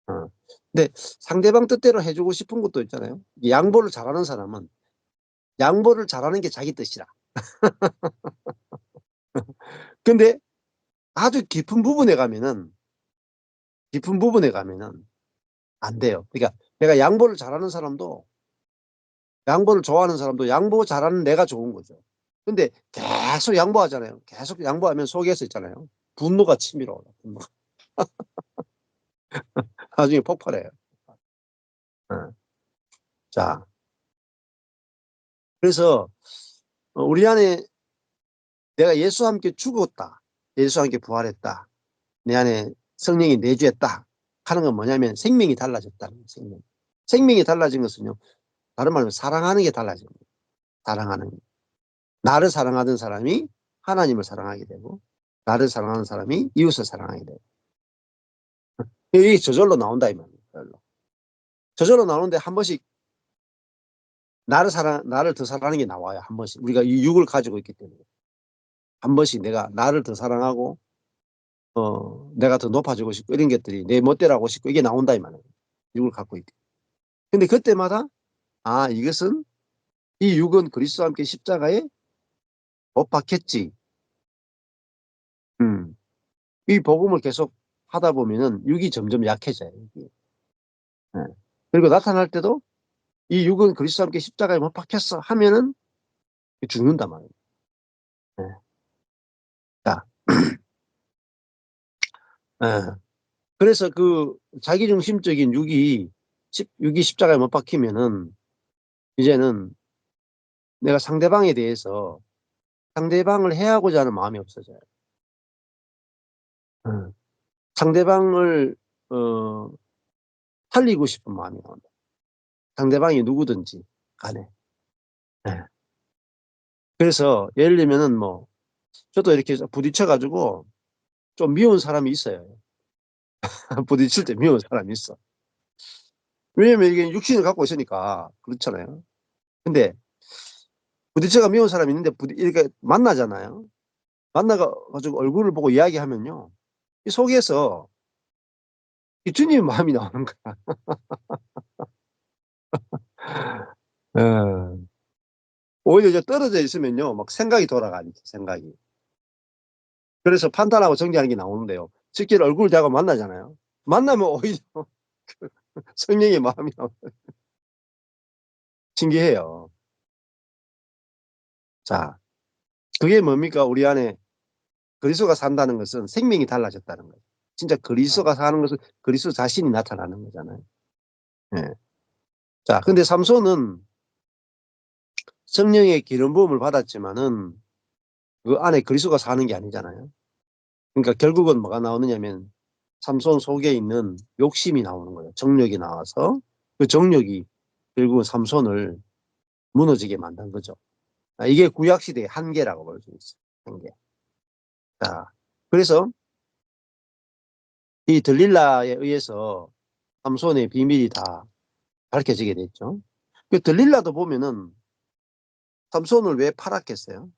어. 근데 상대방 뜻대로 해 주고 싶은 것도 있잖아요. 양보를 잘하는 사람은 양보를 잘하는 게 자기 뜻이라. 근데 아주 깊은 부분에 가면은 안 돼요. 그러니까 내가 양보를 잘하는 사람도 양보를 좋아하는 사람도 양보 잘하는 내가 좋은 거죠. 근데 계속 양보하잖아요. 계속 양보하면 속에서 있잖아요. 분노가 치밀어 올라 분노가. 나중에 폭발해요. 어. 자 그래서 우리 안에 '내가 예수와 함께 죽었다. 예수와 함께 부활했다. 내 안에 성령이 내주했다.' 하는 건 뭐냐면 생명이 달라졌다는 거예요, 생명. 생명이 달라진 것은요 다른 말로 사랑하는 게 달라진 거예요. 사랑하는 게. 나를 사랑하던 사람이 하나님을 사랑하게 되고 나를 사랑하는 사람이 이웃을 사랑하게 되고 이게 저절로 나온다 이 말이에요, 저절로. 저절로 나오는데 한 번씩 나를 더 사랑하는 게 나와요, 한 번씩. 우리가 이 육을 가지고 있기 때문에. 한 번씩 내가 나를 더 사랑하고 내가 더 높아지고 싶고 이런 것들이 내 멋대로 하고 싶고 이게 나온다 이 말이에요, 육을 갖고 있기 근데 그때마다 '아 이것은 이 육은 그리스도와 함께 십자가에 못 박혔지.' 음. 이 복음을 계속 하다 보면은 육이 점점 약해져요, 육이. 예. 그리고 나타날 때도 "이 육은 그리스도와 함께 십자가에 못 박혔어." 하면은 죽는단 말이에요. 예. 자 예. 그래서 그 자기중심적인 육이 십자가에 못 박히면은 이제는 내가 상대방에 대해서 상대방을 해하고자 하는 마음이 없어져요. 예. 상대방을 어 살리고 싶은 마음이 나온다. 상대방이 누구든지 간에. 예. 그래서 예를 들면은 뭐 저도 이렇게 부딪혀 가지고 좀 미운 사람이 있어요. 부딪힐 때 미운 사람이 있어. 왜냐면 이게 육신을 갖고 있으니까 그렇잖아요. 근데 부딪혀가 미운 사람이 있는데 이렇게 만나잖아요. 가지고 얼굴을 보고 이야기하면요. 이 속에서 이 주님의 마음이 나오는 거야. 예. 오히려 이제 떨어져 있으면요 막 생각이 돌아가니까 생각이. 그래서 판단하고 정리하는 게 나오는데요. 실제로 얼굴을 대하고 만나잖아요. 만나면 오히려 성령의 마음이 나와요. 신기해요. 자, 그게 뭡니까? 우리 안에 그리스도가 산다는 것은 생명이 달라졌다는 거예요. 진짜 그리스도가 사는 것은 그리스도 자신이 나타나는 거잖아요. 예. 자, 근데 삼손은 성령의 기름 부음을 받았지만은 그 안에 그리스도가 사는 게 아니잖아요. 그러니까 결국은 뭐가 나오느냐면 삼손 속에 있는 욕심이 나오는 거예요. 정욕이 나와서 그 정욕이 결국은 삼손을 무너지게 만든 거죠. 이게 구약 시대의 한계라고 볼 수 있어요. 한계. 자, 그래서 이 들릴라에 의해서 삼손의 비밀이 다 밝혀지게 됐죠. 그 들릴라도 보면은 삼손을 왜 팔았겠어요?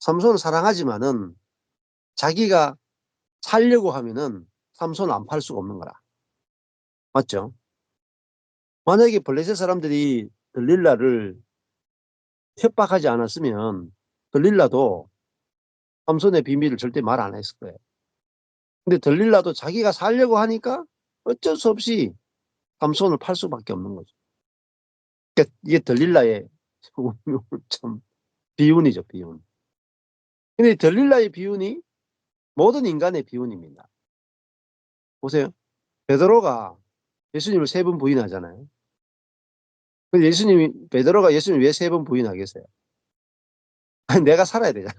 삼손을 사랑하지만은 자기가 살려고 하면은 삼손을 안 팔 수가 없는 거라. 맞죠? 만약에 블레셋 사람들이 들릴라를 협박하지 않았으면 들릴라도 삼손의 비밀을 절대 말 안 했을 거예요. 근데 들릴라도 자기가 살려고 하니까 어쩔 수 없이 삼손을 팔 수밖에 없는 거죠. 그러니까 이게 들릴라의 참 비운이죠, 비운. 근데 들릴라의 비운이 모든 인간의 비운입니다. 보세요. 베드로가 예수님을 3번 부인하잖아요. 근데 베드로가 예수님을 왜 3번 부인하겠어요? 아니, 내가 살아야 되잖아.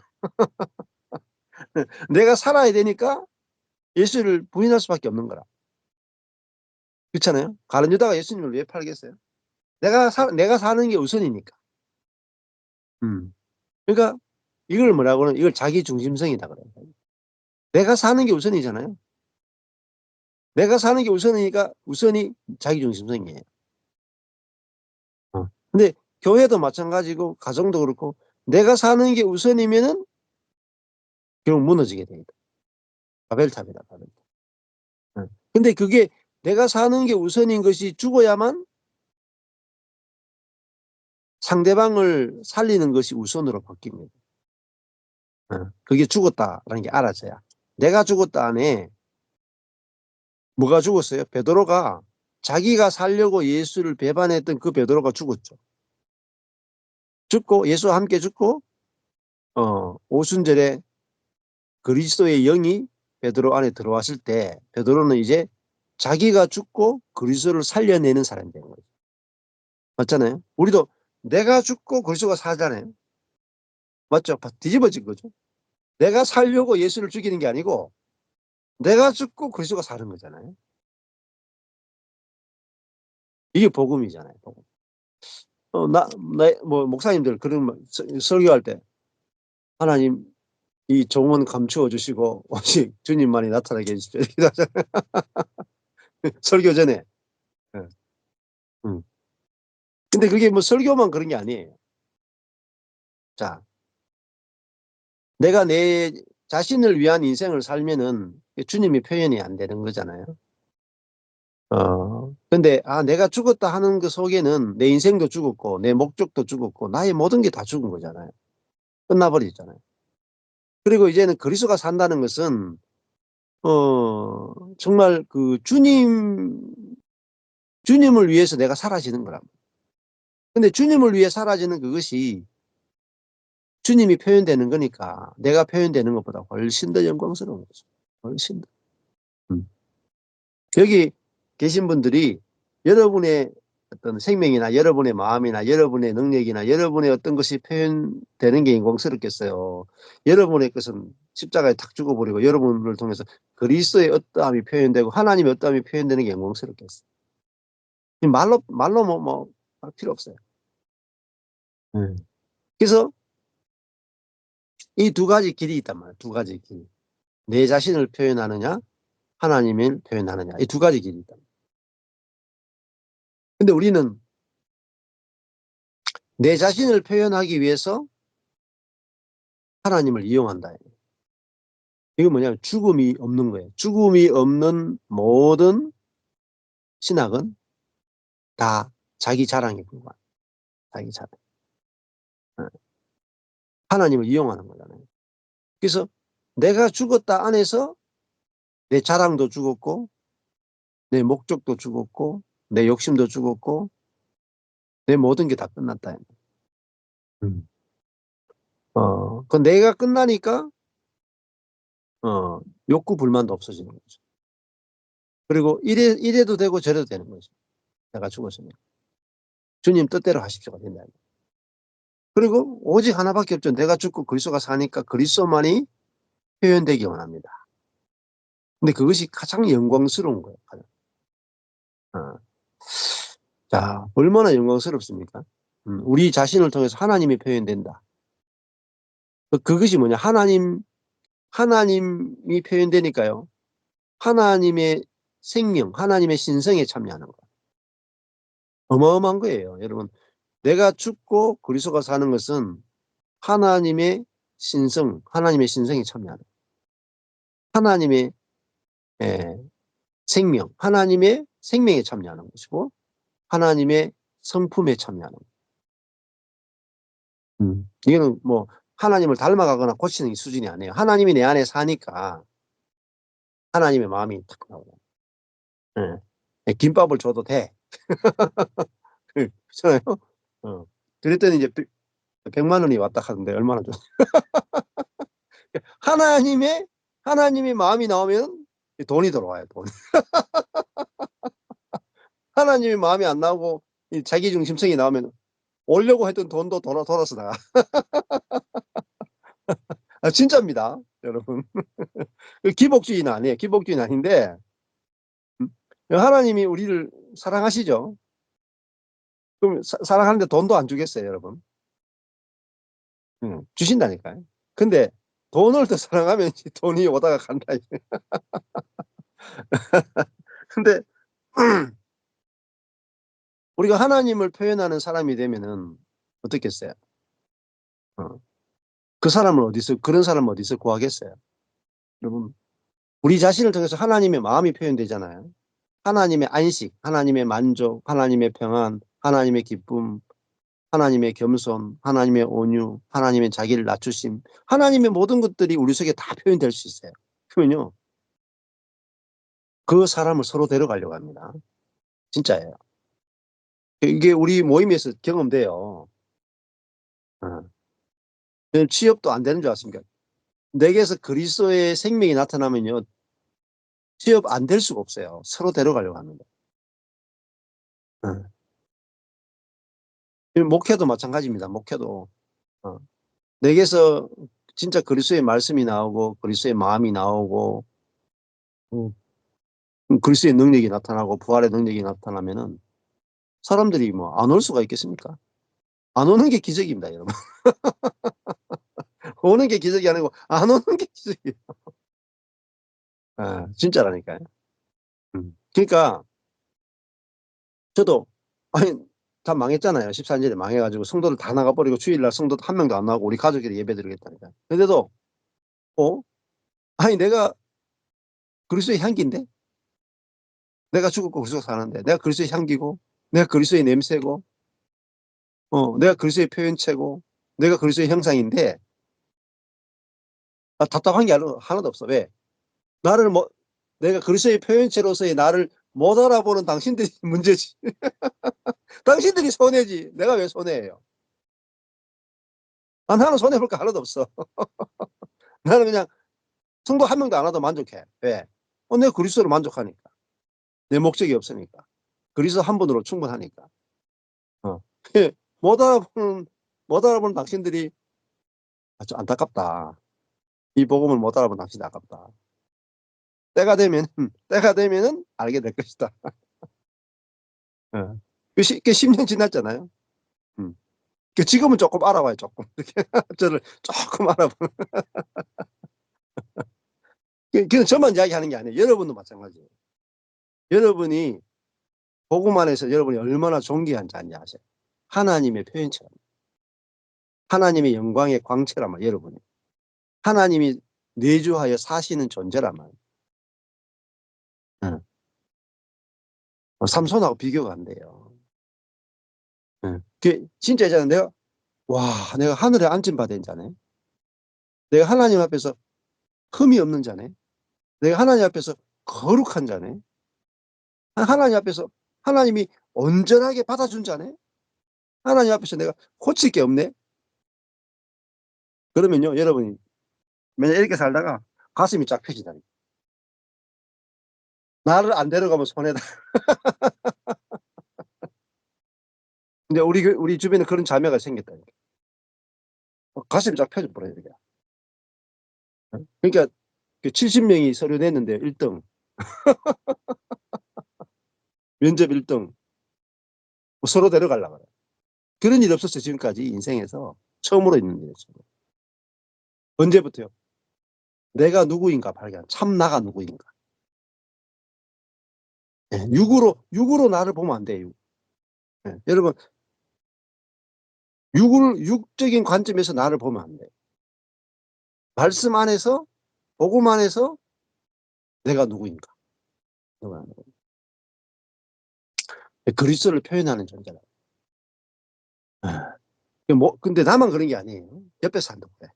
내가 살아야 되니까 예수를 부인할 수밖에 없는 거라. 그렇잖아요. 가룟 유다가 예수님을 왜 팔겠어요? 내가 사는 게 우선이니까. 음. 그러니까 이걸 뭐라고 하는, 이걸 자기 중심성이다 그래요. 내가 사는 게 우선이잖아요. 내가 사는 게 우선이니까 우선이 자기 중심성이에요. 근데 교회도 마찬가지고 가정도 그렇고 내가 사는 게 우선이면은 결국 무너지게 됩니다. 바벨탑이다, 바벨탑. 근데 그게 내가 사는 게 우선인 것이 죽어야만 상대방을 살리는 것이 우선으로 바뀝니다. 그게 죽었다라는 게 알아져야. 내가 죽었다 안에 뭐가 죽었어요? 베드로가 자기가 살려고 예수를 배반했던 그 베드로가 죽었죠. 죽고 예수와 함께 죽고 오순절에 그리스도의 영이 베드로 안에 들어왔을 때 베드로는 이제 자기가 죽고 그리스도를 살려내는 사람이 된 거예요. 맞잖아요. 우리도 내가 죽고 그리스도가 살잖아요. 맞죠? 뒤집어진 거죠. 내가 살려고 예수를 죽이는 게 아니고 내가 죽고 그리스도가 사는 거잖아요. 이게 복음이잖아요. 복음. 뭐 목사님들 그런 설교할 때 하나님 이 종은 감추어 주시고 오직 주님만이 나타나게 해주십시오. 이렇게 하잖아요. 설교 전에. 예. 음. 근데 그게 뭐 설교만 그런 게 아니에요. 자, 내가 내 자신을 위한 인생을 살면은 주님이 표현이 안 되는 거잖아요. 근데 내가 죽었다 하는 그 속에는 내 인생도 죽었고 내 목적도 죽었고 나의 모든 게 다 죽은 거잖아요. 끝나버리잖아요. 그리고 이제는 그리스도가 산다는 것은 정말 그 주님을 위해서 내가 사라지는 거랍니다. 근데 주님을 위해 사라지는 그것이 주님이 표현되는 거니까 내가 표현되는 것보다 훨씬 더 영광스러운 거죠. 훨씬 더. 음. 여기 계신 분들이 여러분의 어떤 생명이나 여러분의 마음이나 여러분의 능력이나 여러분의 어떤 것이 표현되는 게 영광스럽겠어요. 여러분의 것은 십자가에 탁 죽어버리고 여러분을 통해서 그리스도의 어떠함이 표현되고 하나님의 어떠함이 표현되는 게 영광스럽겠어요. 말로 할 필요 없어요. 음. 그래서 이 두 가지 길이 있단 말이에요. 두 가지 길. 내 자신을 표현하느냐, 하나님을 표현하느냐. 이 두 가지 길이 있다. 근데 우리는 내 자신을 표현하기 위해서 하나님을 이용한다. 이건 뭐냐면 죽음이 없는 거예요. 죽음이 없는 모든 신학은 다 자기 자랑에 불과해요. 자기 자랑. 예. 하나님을 이용하는 거잖아요. 그래서 내가 죽었다 안에서 내 자랑도 죽었고 내 목적도 죽었고 내 욕심도 죽었고 내 모든 게 다 끝났다. 음. 그 내가 끝나니까 욕구 불만도 없어지는 거죠. 그리고 이래도 되고 저래도 되는 거죠. 내가 죽었으면. 주님 뜻대로 하십시오가 된다. 그리고 오직 하나밖에 없죠. 내가 죽고 그리스도가 사니까 그리스도만이 표현되기 원합니다. 근데 그것이 가장 영광스러운 거예요. 가장. 어. 자, 얼마나 영광스럽습니까? 우리 자신을 통해서 하나님이 표현된다. 그것이 뭐냐? 하나님이 표현되니까요. 하나님의 생명, 하나님의 신성에 참여하는 거예요. 어마어마한 거예요. 여러분, 내가 죽고 그리스도가 사는 것은 하나님의 하나님의 신성에 참여하는 거예요. 하나님의 예, 생명, 하나님의 생명에 참여하는 것이고 하나님의 성품에 참여하는 거예요. 이거는 뭐 하나님을 닮아가거나 고치는 수준이 아니에요. 하나님이 내 안에 사니까 하나님의 마음이 탁 나오고. 예. 예, 김밥을 줘도 돼. 그렇잖아요. 어. 그랬더니 이제 100만 원이 왔다 하던데 얼마나 좋 하나님의 하나님의 마음이 나오면 돈이 들어와요, 돈. 하나님의 마음이 안 나오고 이 자기 중심성이 나오면 오려고 했던 돈도 돌아서 나가. 진짜입니다, 여러분. 그 기복주의는 아니에요. 기복주의는 아닌데 음 하나님이 우리를 사랑하시죠. 그럼 사랑하는데 돈도 안 주겠어요, 여러분? 주신다니까요. 근데 돈을 더 사랑하면 이제 돈이 오다가 간다. 근데 우리가 하나님을 표현하는 사람이 되면은 어떻겠어요? 어. 그 사람을 어디서 그런 사람을 어디서 구하겠어요? 여러분, 우리 자신을 통해서 하나님의 마음이 표현되잖아요. 하나님의 안식, 하나님의 만족, 하나님의 평안, 하나님의 기쁨, 하나님의 겸손, 하나님의 온유, 하나님의 자기를 낮추심, 하나님의 모든 것들이 우리 속에 다 표현될 수 있어요. 그러면요, 그 사람을 서로 데려가려고 합니다. 진짜예요. 이게 우리 모임에서 경험돼요. 어. 취업도 안 되는 줄 아십니까? 내게서 그리스도의 생명이 나타나면요, 취업 안 될 수가 없어요. 서로 데려가려고 합니다. 어. 목회도 마찬가지입니다. 목회도 어. 내게서 진짜 그리스도의 말씀이 나오고 그리스도의 마음이 나오고 음 그리스도의 능력이 나타나고 부활의 능력이 나타나면은 사람들이 뭐 안 올 수가 있겠습니까? 안 오는 게 기적입니다, 여러분. 오는 게 기적이 아니고 안 오는 게 기적이에요. 진짜라니까요. 그러니까 저도 아니 다 망했잖아요. 14년에 망해 가지고 성도들 다 나가 버리고 주일날 성도도 한 명도 안 나오고 우리 가족끼리 예배드리겠다니까요. 근데도 어 아니 내가 그리스도의 향기인데 내가 죽었고 그리스도가 사는데 내가 그리스도의 향기고 내가 그리스도의 냄새고 내가 그리스도의 표현체고 내가 그리스도의 형상인데 답답한 게 하나도 없어. 왜? 나를 뭐 내가 그리스도의 표현체로서의 나를 못 알아보는 당신들이 문제지. 당신들이 손해지. 내가 왜 손해예요? 나는 손해 볼 거 하나도 없어. 나는 그냥 성도 한 명도 안 와도 만족해. 왜? 내가 그리스도로 만족하니까. 내 목적이 없으니까. 그리스도 한 분으로 충분하니까. 어. 못 알아보는 못 알아보는 당신들이 좀 안타깝다. 이 복음을 못 알아보는 당신이 아깝다. 때가 되면 때가 되면은 알게 될 것이다. 어. 그 10년 지났잖아요. 음. 지금은 조금 알아봐요, 조금. 이렇게 저를 조금 알아보는. 그건 저만 이야기하는 게 아니에요. 여러분도 마찬가지예요. 여러분이 복음 안에서 여러분이 얼마나 존귀한 자인지 아세요? 하나님의 표현처럼. 하나님의 영광의 광채란 말이에요, 여러분이. 하나님이 내주하여 사시는 존재란 말이에요. 예. 삼손하고 비교가 안 돼요. 예. 진짜 있잖아요. 와, 내가 하늘에 앉은 바 된 자네. 내가 하나님 앞에서 흠이 없는 자네. 내가 하나님 앞에서 거룩한 자네. 하나님 앞에서 하나님이 온전하게 받아준 자네. 하나님 앞에서 내가 고칠 게 없네. 그러면요, 여러분이 맨날 이렇게 살다가 가슴이 쫙 펴지다니. 나를 안 데려가면 손해다. 근데 우리 주변에 그런 자매가 생겼다니까. 가슴이 쫙 펴져 버려요, 이게. 그러니까 그 70명이 서류 냈는데 1등, 면접 1등, 서로 데려가려고 그래. 그런 일 없었어요, 지금까지 인생에서. 처음으로 있는 일이었어요. 언제부터요? 내가 누구인가 발견. 참 나가 누구인가. 예, 육으로 나를 보면 안 돼요. 예, 여러분, 육적인 관점에서 나를 보면 안 돼요. 말씀 안에서, 복음 안에서 내가 누구인가. 그리스도를 표현하는 존재다. 뭐, 근데 나만 그런 게 아니에요. 옆에 사람도 그래.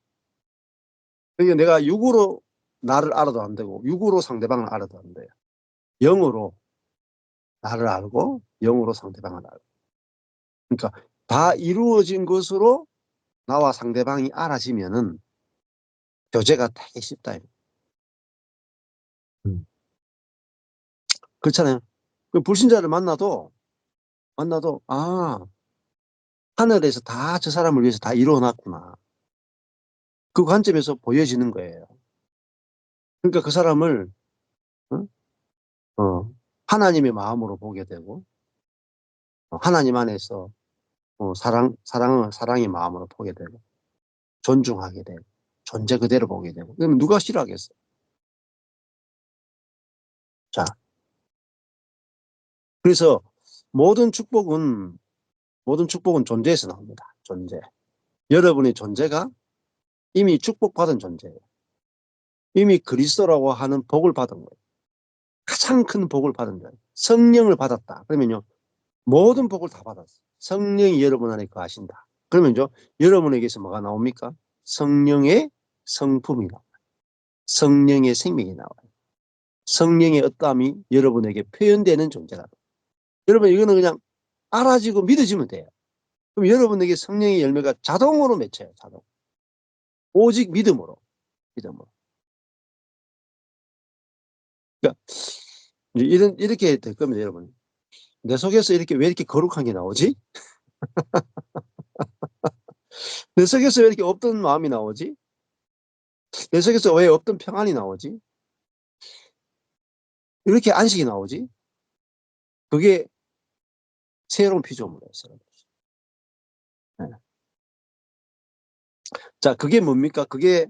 그러니까 내가 육으로 나를 알아도 안 되고, 육으로 상대방을 알아도 안 돼요. 영으로 나를 알고, 영으로 상대방을 알고. 그러니까 다 이루어진 것으로 나와 상대방이 알아지면은 교제가 되게 쉽다. 음. 그렇잖아요. 그 불신자를 만나도, 아, 하늘에서 다 저 사람을 위해서 다 이루어 놨구나. 그 관점에서 보여지는 거예요. 그러니까 그 사람을, 어? 하나님의 마음으로 보게 되고, 하나님 안에서 사랑의 마음으로 보게 되고, 존중하게 되고, 존재 그대로 보게 되고. 그러면 누가 싫어하겠어요? 자, 그래서 모든 축복은, 모든 축복은 존재에서 나옵니다. 존재. 여러분의 존재가 이미 축복받은 존재예요. 이미 그리스도라고 하는 복을 받은 거예요. 가장 큰 복을 받은 거예요. 성령을 받았다. 그러면요, 모든 복을 다 받았어요. 성령이 여러분 안에 거하신다. 그러면요, 여러분에게서 뭐가 나옵니까? 성령의 성품이 나와요. 성령의 생명이 나와요. 성령의 어떠함이 여러분에게 표현되는 존재가 돼요. 여러분, 이거는 그냥 알아지고 믿어지면 돼요. 그럼 여러분에게 성령의 열매가 자동으로 맺혀요. 자동. 오직 믿음으로. 믿음으로. 그러니까 이렇게 될 겁니다, 여러분. 내 속에서 왜 이렇게 거룩한 게 나오지? 내 속에서 왜 이렇게 없던 마음이 나오지? 내 속에서 왜 없던 평안이 나오지? 이렇게 안식이 나오지? 그게 새로운 피조물이에요. 새로운 피조물. 네. 자, 그게 뭡니까? 그게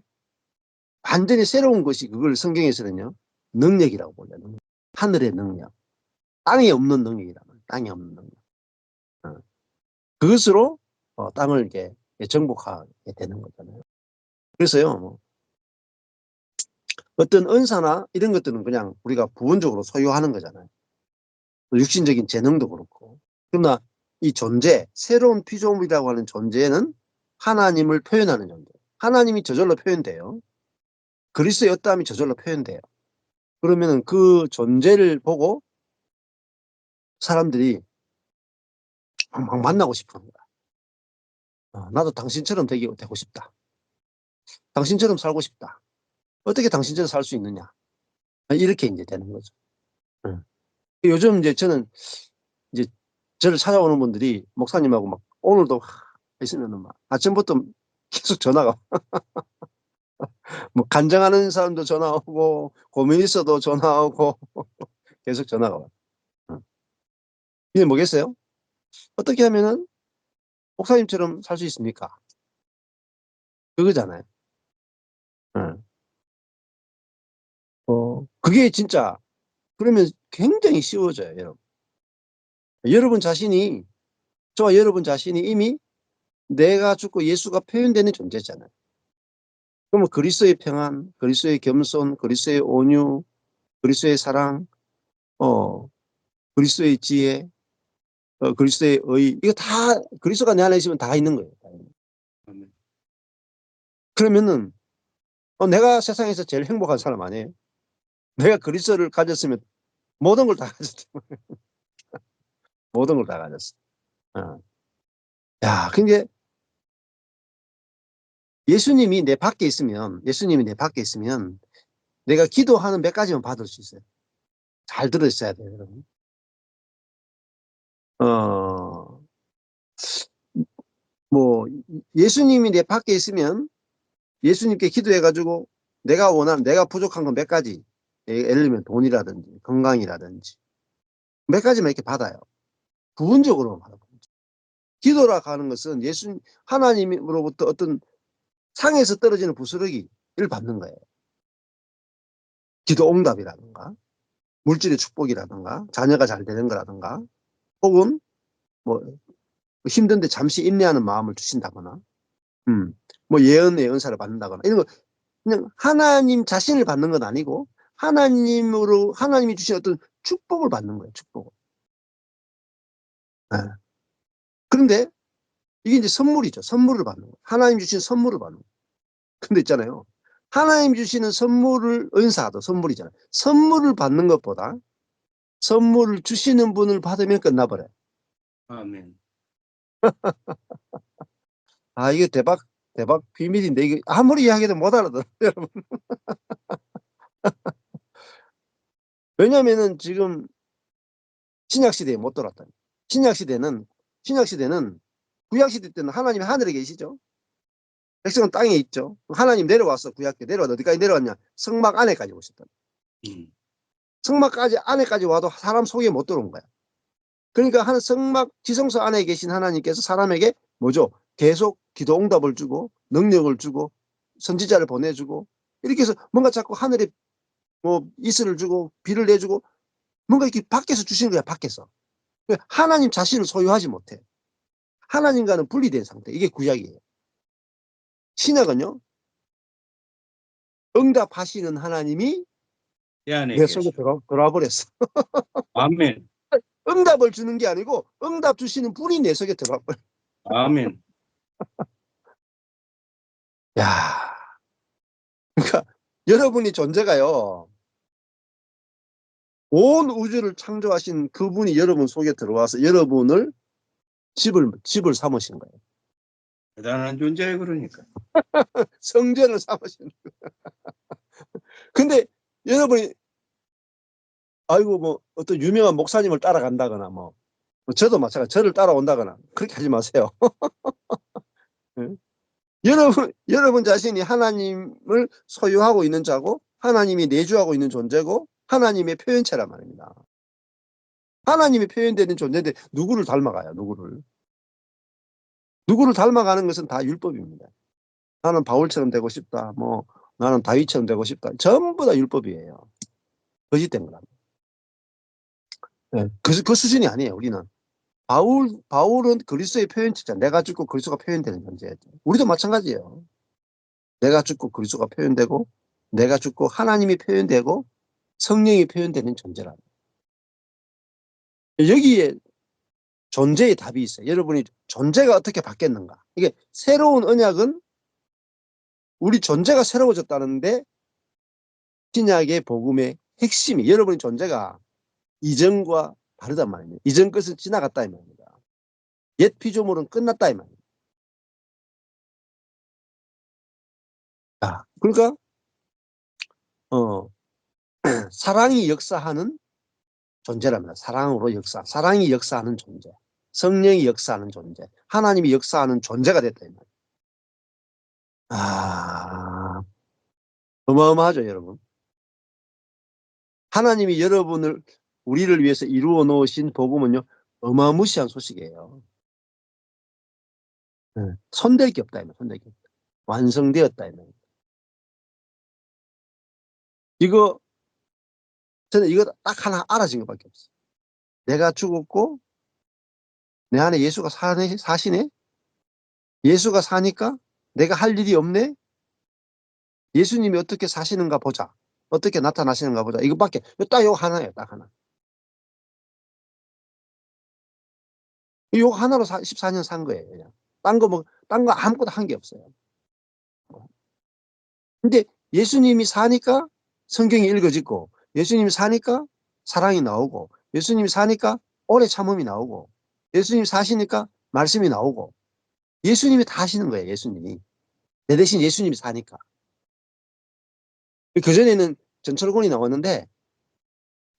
완전히 새로운 것이, 그걸 성경에서는요, 능력이라고 불러요. 능력. 하늘의 능력. 땅에 없는 능력이란 말이에요. 땅에 없는 능력. 어. 그것으로 땅을 이렇게 정복하게 되는 거잖아요. 그래서요, 뭐 어떤 은사나 이런 것들은 그냥 우리가 부분적으로 소유하는 거잖아요. 육신적인 재능도 그렇고. 그러나 이 존재, 새로운 피조물이라고 하는 존재는 하나님을 표현하는 존재. 하나님이 저절로 표현돼요. 그리스도의 어떠함이 저절로 표현돼요. 그러면은 그 존재를 보고 사람들이 막 만나고 싶은 거야. 나도 당신처럼 되고 싶다. 당신처럼 살고 싶다. 어떻게 당신처럼 살 수 있느냐. 이렇게 이제 되는 거죠. 응. 요즘 이제 저는 이제 저를 찾아오는 분들이 목사님하고 막 오늘도 있으면은 막 아침부터 계속 전화가 뭐 간증하는 사람도 전화 오고 고민 있어도 전화 오고 계속 전화가 와요. 응. 이게 뭐겠어요? 어떻게 하면은 목사님처럼 살 수 있습니까? 그거잖아요. 응. 그게 진짜 그러면 굉장히 쉬워져요, 여러분. 여러분 자신이 저와 여러분 자신이 이미 내가 죽고 예수가 표현되는 존재잖아요. 그러면 그리스도의 평안, 그리스도의 겸손, 그리스도의 온유, 그리스도의 사랑, 어, 그리스도의 지혜, 그리스도의 의, 이거 다 그리스도가 내 안에 있으면 다 있는 거예요. 그러면은 내가 세상에서 제일 행복한 사람 아니에요? 내가 그리스도를 가졌으면 모든 걸 다 가졌다. 모든 걸 다 가졌어. 어. 야, 근데 예수님이 내 밖에 있으면 내가 기도하는 몇 가지만 받을 수 있어요. 잘 들으셔야 돼요, 여러분. 어, 뭐, 예수님이 내 밖에 있으면 예수님께 기도해가지고 내가 부족한 건 몇 가지. 예를 들면 돈이라든지 건강이라든지 몇 가지만 이렇게 받아요. 부분적으로 받아요. 기도라고 하는 것은 하나님으로부터 어떤 상에서 떨어지는 부스러기를 받는 거예요. 기도 응답이라든가 물질의 축복이라든가 자녀가 잘 되는 거라든가 혹은 뭐 힘든데 잠시 인내하는 마음을 주신다거나 음, 뭐 예언의 은사를 받는다거나 이런 거 그냥 하나님 자신을 받는 건 아니고 하나님이 주신 어떤 축복을 받는 거예요. 축복을. 네. 그런데 이게 이제 선물이죠. 선물을 받는 거예요. 하나님 주신 선물을 받는 거예요. 근데 있잖아요. 하나님 주시는 선물을 은사도 선물이잖아요. 선물을 받는 것보다 선물을 주시는 분을 받으면 끝나버려요. 아멘. 아, 이게 대박 비밀인데 이게 아무리 이야기해도 못 알아들어요, 여러분. 왜냐면은 지금 신약 시대에 못 들어왔다. 신약 시대는 신약 시대는 구약 시대 때는 하나님이 하늘에 계시죠. 백성은 땅에 있죠. 하나님 내려왔어. 구약 때 내려왔 어디까지 내려왔냐? 성막 안에까지 오셨다. 음. 성막까지 안에까지 와도 사람 속에 못 들어온 거야. 그러니까 한 성막 지성소 안에 계신 하나님께서 사람에게 뭐죠? 계속 기도 응답을 주고 능력을 주고 선지자를 보내주고 이렇게 해서 뭔가 자꾸 하늘에 뭐 이슬을 주고 비를 내주고 뭔가 이렇게 밖에서 주시는 거야. 밖에서. 하나님 자신을 소유하지 못해. 하나님과는 분리된 상태. 이게 구약이에요. 신약은요. 응답하시는 하나님이 내 안에 내 속에 계셔. 들어와 버렸어. 아멘. 응답을 주는 게 아니고 응답 주시는 분이 내 속에 들어와 버렸어. 아멘. 야, 그러니까 여러분이 존재가요. 온 우주를 창조하신 그분이 여러분 속에 들어와서 여러분을 집을 삼으신 거예요. 대단한 존재예요, 그러니까. 성전을 삼으신. 근데 여러분이 아이고 뭐 어떤 유명한 목사님을 따라간다거나 뭐 저도 마찬가지 저를 따라온다거나 그렇게 하지 마세요. 응? 여러분 자신이 하나님을 소유하고 있는 자고 하나님이 내주하고 있는 존재고 하나님의 표현체란 말입니다. 하나님이 표현되는 존재인데 누구를 닮아가요? 누구를 닮아가는 것은 다 율법입니다. 나는 바울처럼 되고 싶다. 뭐 나는 다윗처럼 되고 싶다. 전부 다 율법이에요. 거짓된 거랍니다. 네. 그 수준이 아니에요. 우리는. 바울은 그리스도의 표현체자. 내가 죽고 그리스도가 표현되는 존재였죠. 우리도 마찬가지예요. 내가 죽고 그리스도가 표현되고 내가 죽고 하나님이 표현되고 성령이 표현되는 존재랍니다. 여기에 존재의 답이 있어요. 여러분이 존재가 어떻게 바뀌었는가. 이게 새로운 언약은 우리 존재가 새로워졌다는데 신약의 복음의 핵심이 여러분의 존재가 이전과 다르단 말입니다. 이전 것은 지나갔다 이 말입니다. 옛 피조물은 끝났다 이 말입니다. 그러니까 사랑이 역사하는 존재랍니다. 사랑이 역사하는 존재, 성령이 역사하는 존재, 하나님이 역사하는 존재가 됐다 이 말이에요. 어마어마하죠, 여러분. 하나님이 우리를 위해서 이루어 놓으신 복음은요, 어마무시한 소식이에요. 네. 손댈 게 없다, 손댈 게 없다. 완성되었다. 이거, 저는 이거 딱 하나 알아진 것밖에 없어요. 내가 죽었고, 내 안에 예수가 사시네? 예수가 사니까 내가 할 일이 없네? 예수님이 어떻게 사시는가 보자. 어떻게 나타나시는가 보자. 이것밖에, 딱 이거 하나예요, 딱 하나. 이거 하나로 14년 산 거예요, 그냥. 딴 거 아무것도 한 게 없어요. 근데 예수님이 사니까 성경이 읽어지고, 예수님이 사니까 사랑이 나오고, 예수님이 사니까 오래 참음이 나오고, 예수님이 사시니까 말씀이 나오고, 예수님이 다 하시는 거예요. 예수님이. 내 대신 예수님이 사니까. 그전에는 전철권이 나왔는데,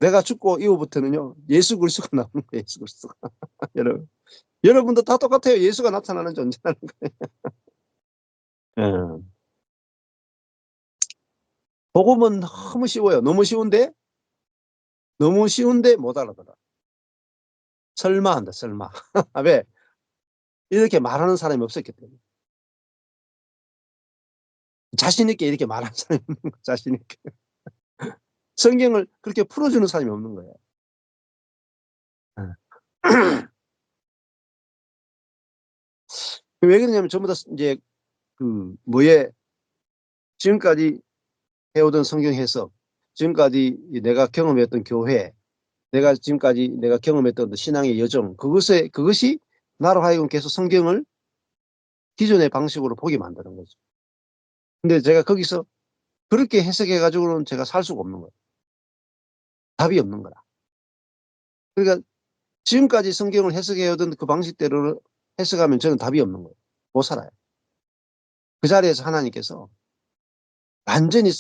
내가 죽고 이후부터는요, 예수 그리스도가 나오는 거예요. 예수 그리스도가. 여러분도 다 똑같아요. 예수가 나타나는 존재라는 거예요. 복음은 너무 쉬워요. 너무 쉬운데 못 알아들어. 설마 한다, 설마. 왜? 이렇게 말하는 사람이 없었기 때문에. 자신있게 이렇게 말하는 사람이 없는 거예요. 자신있게. 성경을 그렇게 풀어주는 사람이 없는 거예요. 왜 그러냐면 전부 다 이제 뭐에 지금까지 해오던 성경 해석, 지금까지 내가 경험했던 교회, 내가 지금까지 내가 경험했던 신앙의 여정, 그것이 나로 하여금 계속 성경을 기존의 방식으로 보게 만드는 거죠. 근데 제가 거기서 그렇게 해석해가지고는 제가 살 수가 없는 거예요. 답이 없는 거라. 그러니까 지금까지 성경을 해석해오던 그 방식대로 해석하면 저는 답이 없는 거예요. 못 살아요. 그 자리에서 하나님께서 완전히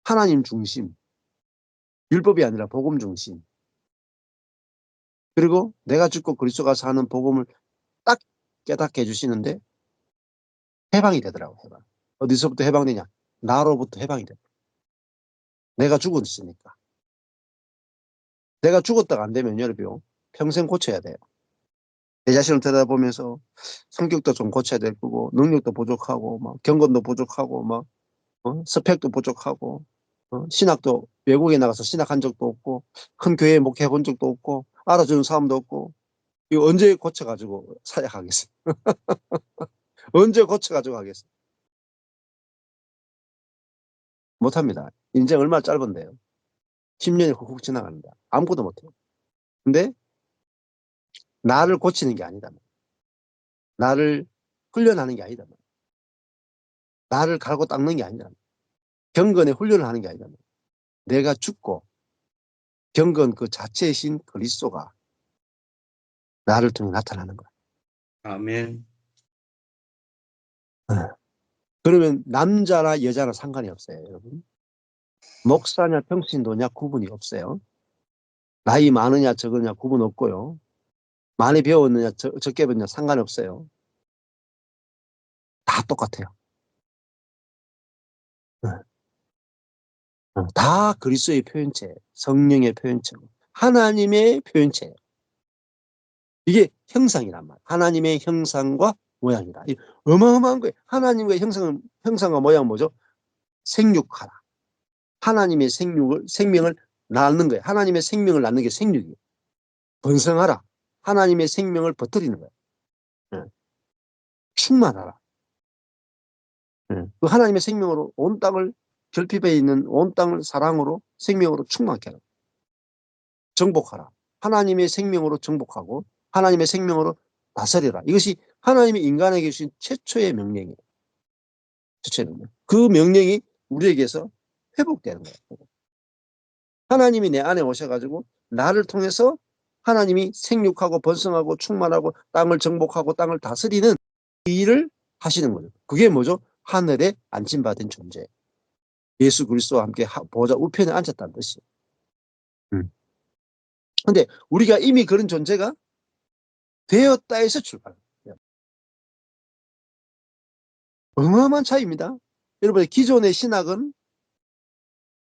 하나님 중심, 율법이 아니라 복음 중심, 그리고 내가 죽고 그리스도가 사는 복음을 딱 깨닫게 해주시는데 해방이 되더라고요. 해방. 어디서부터 해방되냐? 나로부터 해방이 돼. 내가 죽었으니까. 내가 죽었다가 안 되면 여러분 평생 고쳐야 돼요. 내 자신을 들여다보면서 성격도 좀 고쳐야 될 거고, 능력도 부족하고, 막 경건도 부족하고, 막 스펙도 부족하고, 신학도 외국에 나가서 신학한 적도 없고, 큰 교회에 목회해 본 적도 없고, 알아주는 사람도 없고, 이거 언제 고쳐가지고 사역하겠어요? 언제 고쳐가지고 하겠어요? 못합니다. 인생 얼마나 짧은데요. 10년이 훅훅 지나갑니다. 아무것도 못해요. 근데 나를 고치는 게 아니다. 나를 훈련하는 게 아니다. 나를 갈고 닦는 게 아니다. 경건에 훈련을 하는 게 아니다. 내가 죽고 경건 그 자체이신 그리스도가 나를 통해 나타나는 거야. 아멘. 그러면 남자나 여자나 상관이 없어요, 여러분. 목사냐 평신도냐 구분이 없어요. 나이 많으냐 적으냐 구분 없고요. 많이 배웠느냐 적게 배웠느냐 상관없어요. 다 똑같아요. 다 그리스도의 표현체, 성령의 표현체고 하나님의 표현체예요. 이게 형상이란 말이에요. 하나님의 형상과 모양이다. 어마어마한 거예요. 하나님의 형상과 모양은 뭐죠? 생육하라. 하나님의 생명을 낳는 거예요. 하나님의 생명을 낳는 게 생육이에요. 번성하라. 하나님의 생명을 퍼뜨리는 거예요. 예. 충만하라. 예. 그 하나님의 생명으로 온 땅을 결핍해 있는 온 땅을 사랑으로 생명으로 충만케 하라. 정복하라. 하나님의 생명으로 정복하고 하나님의 생명으로 다스리라. 이것이 하나님이 인간에게 주신 최초의 명령이에요. 최초의 명령. 그 명령이 우리에게서 회복되는 거예요. 하나님이 내 안에 오셔가지고 나를 통해서 하나님이 생육하고 번성하고 충만하고 땅을 정복하고 땅을 다스리는 일을 하시는 거죠. 그게 뭐죠? 하늘에 안침받은 존재. 예수 그리스도와 함께 보좌 우편에 앉았다는 뜻이에요. 근데 우리가 이미 그런 존재가 되었다에서 출발합니다. 어마어마한 차이입니다. 여러분, 기존의 신학은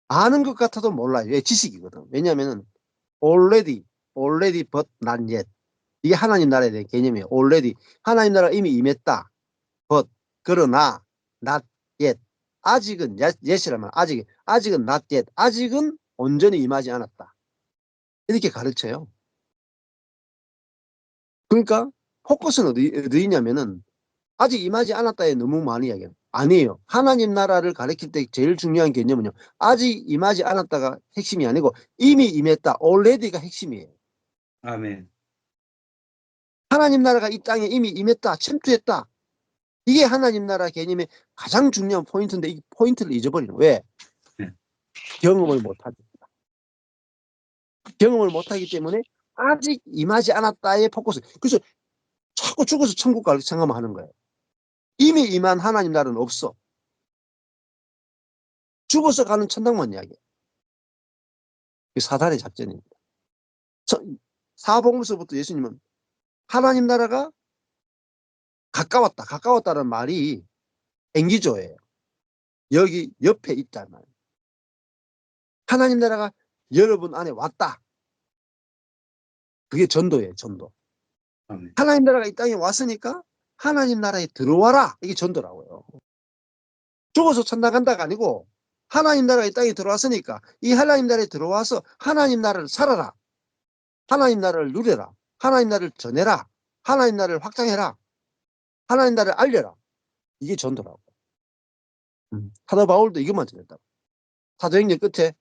아는 것 같아도 몰라요. 왜? 지식이거든. 왜냐하면 already but not yet. 이게 하나님 나라에 대한 개념이에요. already. 하나님 나라가 이미 임했다. but 그러나 not yet. 아직은 yet이라면 아직은 not yet. 아직은 온전히 임하지 않았다. 이렇게 가르쳐요. 그러니까 포커스는 어디 있냐면은 아직 임하지 않았다에 너무 많이 이야기해요. 아니에요. 하나님 나라를 가르칠 때 제일 중요한 개념은요. 아직 임하지 않았다가 핵심이 아니고 이미 임했다. already가 핵심이에요. 아멘. 하나님 나라가 이 땅에 이미 임했다. 침투했다. 이게 하나님 나라 개념의 가장 중요한 포인트인데 이 포인트를 잊어버리는 거예요. 왜? 네. 경험을 못하기. 경험을 못하기 때문에 아직 임하지 않았다의 포커스. 그래서 자꾸 죽어서 천국 갈 생각만 하는 거예요. 이미 임한 하나님 나라는 없어. 죽어서 가는 천당만 이야기해요. 그게 사단의 작전입니다. 사복음서부터 예수님은 하나님 나라가 가까웠다. 가까웠다는 말이 앵기조예요. 여기 옆에 있단 말이에요. 하나님 나라가 여러분 안에 왔다. 그게 전도예요. 전도. 아멘. 하나님 나라가 이 땅에 왔으니까 하나님 나라에 들어와라. 이게 전도라고요. 죽어서 천당 간다가 아니고 하나님 나라가 이 땅에 들어왔으니까 이 하나님 나라에 들어와서 하나님 나라를 살아라. 하나님 나라를 누려라. 하나님 나라를 전해라. 하나님 나라를 확장해라. 하나님 나라를 알려라. 이게 전도라고. 사도 바울도 이것만 전했다고. 사도행전 끝에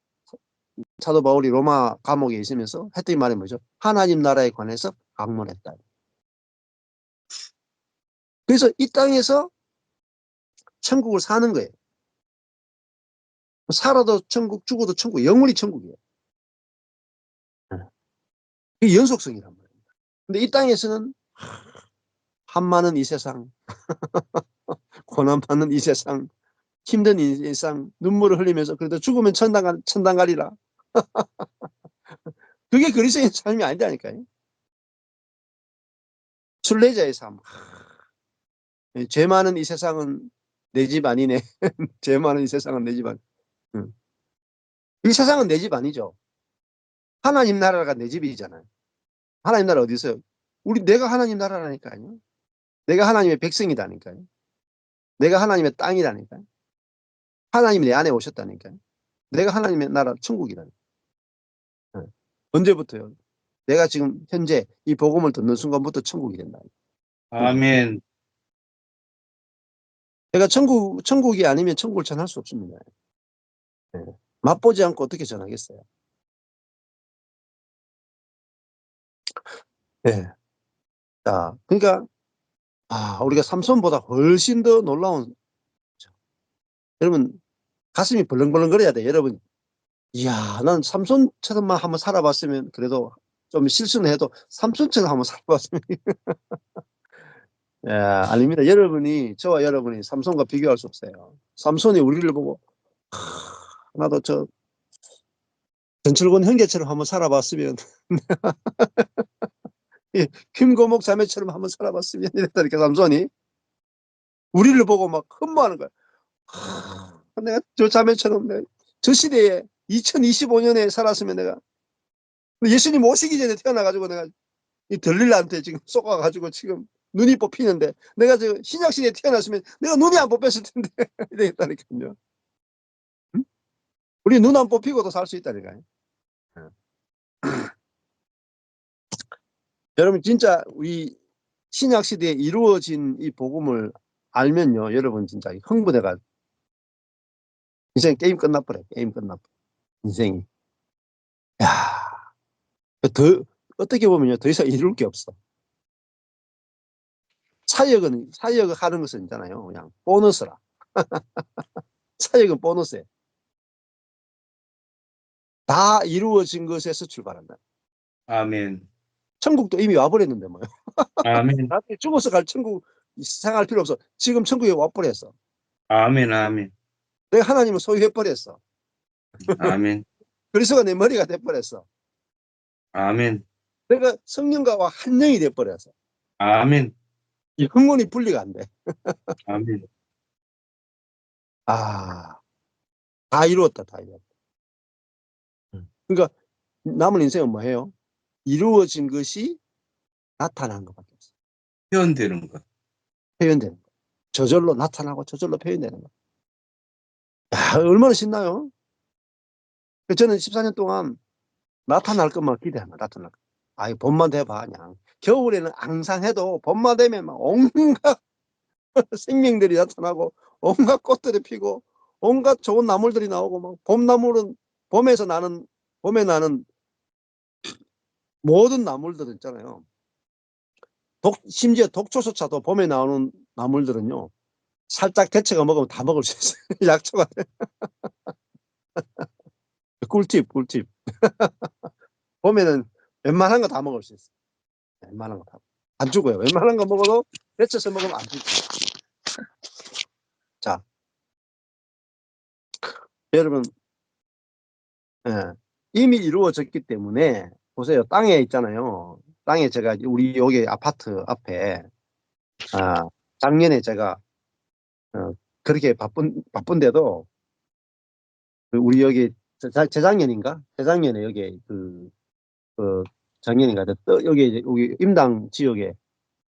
사도 바울이 로마 감옥에 있으면서 했던 말이 뭐죠? 하나님 나라에 관해서 강론했다. 그래서 이 땅에서 천국을 사는 거예요. 살아도 천국, 죽어도 천국, 영원히 천국이에요. 그게 연속성이란 말입니다. 근데 이 땅에서는 한많은 이 세상, 고난받는 이 세상, 힘든 이 세상, 눈물을 흘리면서 그래도 죽으면 천당 가리라. 그게 그리스도인 삶이 아니다니까요. 순례자의 삶. 죄 많은 이 세상은 내 집 아니네. 죄 많은 이 세상은 내 집 아니. 이 세상은 내 집 아니죠. 하나님 나라가 내 집이잖아요. 하나님 나라 어디 있어요? 내가 하나님 나라라니까요. 내가 하나님의 백성이다니까요. 내가 하나님의 땅이라니까요. 하나님이 내 안에 오셨다니까요. 내가 하나님의 나라 천국이라니까요. 언제부터요? 내가 지금 현재 이 복음을 듣는 순간부터 천국이 된다. 아멘. 내가 천국이 아니면 천국을 전할 수 없습니다. 네. 맛보지 않고 어떻게 전하겠어요? 네. 자, 그러니까 우리가 삼손보다 훨씬 더 놀라운 거죠. 여러분 가슴이 벌렁벌렁거려야 돼. 여러분, 이야, 난 삼손처럼만 한번 살아봤으면 그래도 좀 실수는 해도 삼손처럼 한번 살아봤으면. 야, 아닙니다. 저와 여러분이 삼손과 비교할 수 없어요. 삼손이 우리를 보고 나도 저 전철권 형제처럼 한번 살아봤으면 김고목 자매처럼 한번 살아봤으면 이랬다니까 삼손이 우리를 보고 막 흠모하는 거야. 내가 저 자매처럼 저 시대에 2025년에 살았으면 내가 예수님 오시기 전에 태어나가지고 내가 이 들릴라한테 지금 쏘가가지고 지금 눈이 뽑히는데 내가 저 신약시대에 태어났으면 내가 눈이 안 뽑혔을 텐데 이랬다니까요. 응? 우리 눈 안 뽑히고도 살 수 있다니까요. 여러분 진짜 우리 신약시대에 이루어진 이 복음을 알면요. 여러분 진짜 흥분해가 인생 게임 끝나버려. 게임 끝나버려. 인생이. 야, 더 어떻게 보면요. 더 이상 이룰 게 없어. 사역을 하는 것은 있잖아요. 그냥 보너스라. 사역은 보너스예요. 다 이루어진 것에서 출발한다. 아멘. 천국도 이미 와버렸는데 뭐요. 아멘. 나중에 죽어서 갈 천국 생각할 필요 없어. 지금 천국에 와버렸어. 아멘. 아멘. 내가 하나님을 소유해버렸어. 아멘. 그리스도가 내 머리가 돼버렸어. 아멘. 내가 성령과 한 영이 돼버렸어. 아멘. 이 흥분이 분리가 안 돼. 아멘. 아, 다 이루었다. 다 이루었다. 그러니까 남은 인생은 뭐예요? 이루어진 것이 나타나는 것밖에 없어. 표현되는 것. 표현되는 거. 저절로 나타나고 저절로 표현되는 거. 야, 얼마나 신나요? 저는 14년 동안 나타날 것만 기대합니다. 나타날 것. 봄만 돼봐. 그냥. 겨울에는 항상 해도 봄만 되면 막 온갖 생명들이 나타나고 온갖 꽃들이 피고 온갖 좋은 나물들이 나오고 막 봄나물은 봄에 나는 모든 나물들 있잖아요. 심지어 독초소차도 봄에 나오는 나물들은요. 살짝 데쳐가 먹으면 다 먹을 수 있어요. 약초가. 꿀팁, 꿀팁. 보면은 웬만한 거 다 먹을 수 있어요. 웬만한 거 다. 안 죽어요. 웬만한 거 먹어도 데쳐서 먹으면 안 죽어요. 자, 여러분, 예, 이미 이루어졌기 때문에 보세요. 땅에 있잖아요. 땅에 제가 우리 여기 아파트 앞에 작년에 제가 어, 그렇게 바쁜데도 우리 여기 재작년인가? 재작년에 여기 그 작년인가? 여기 임당 지역에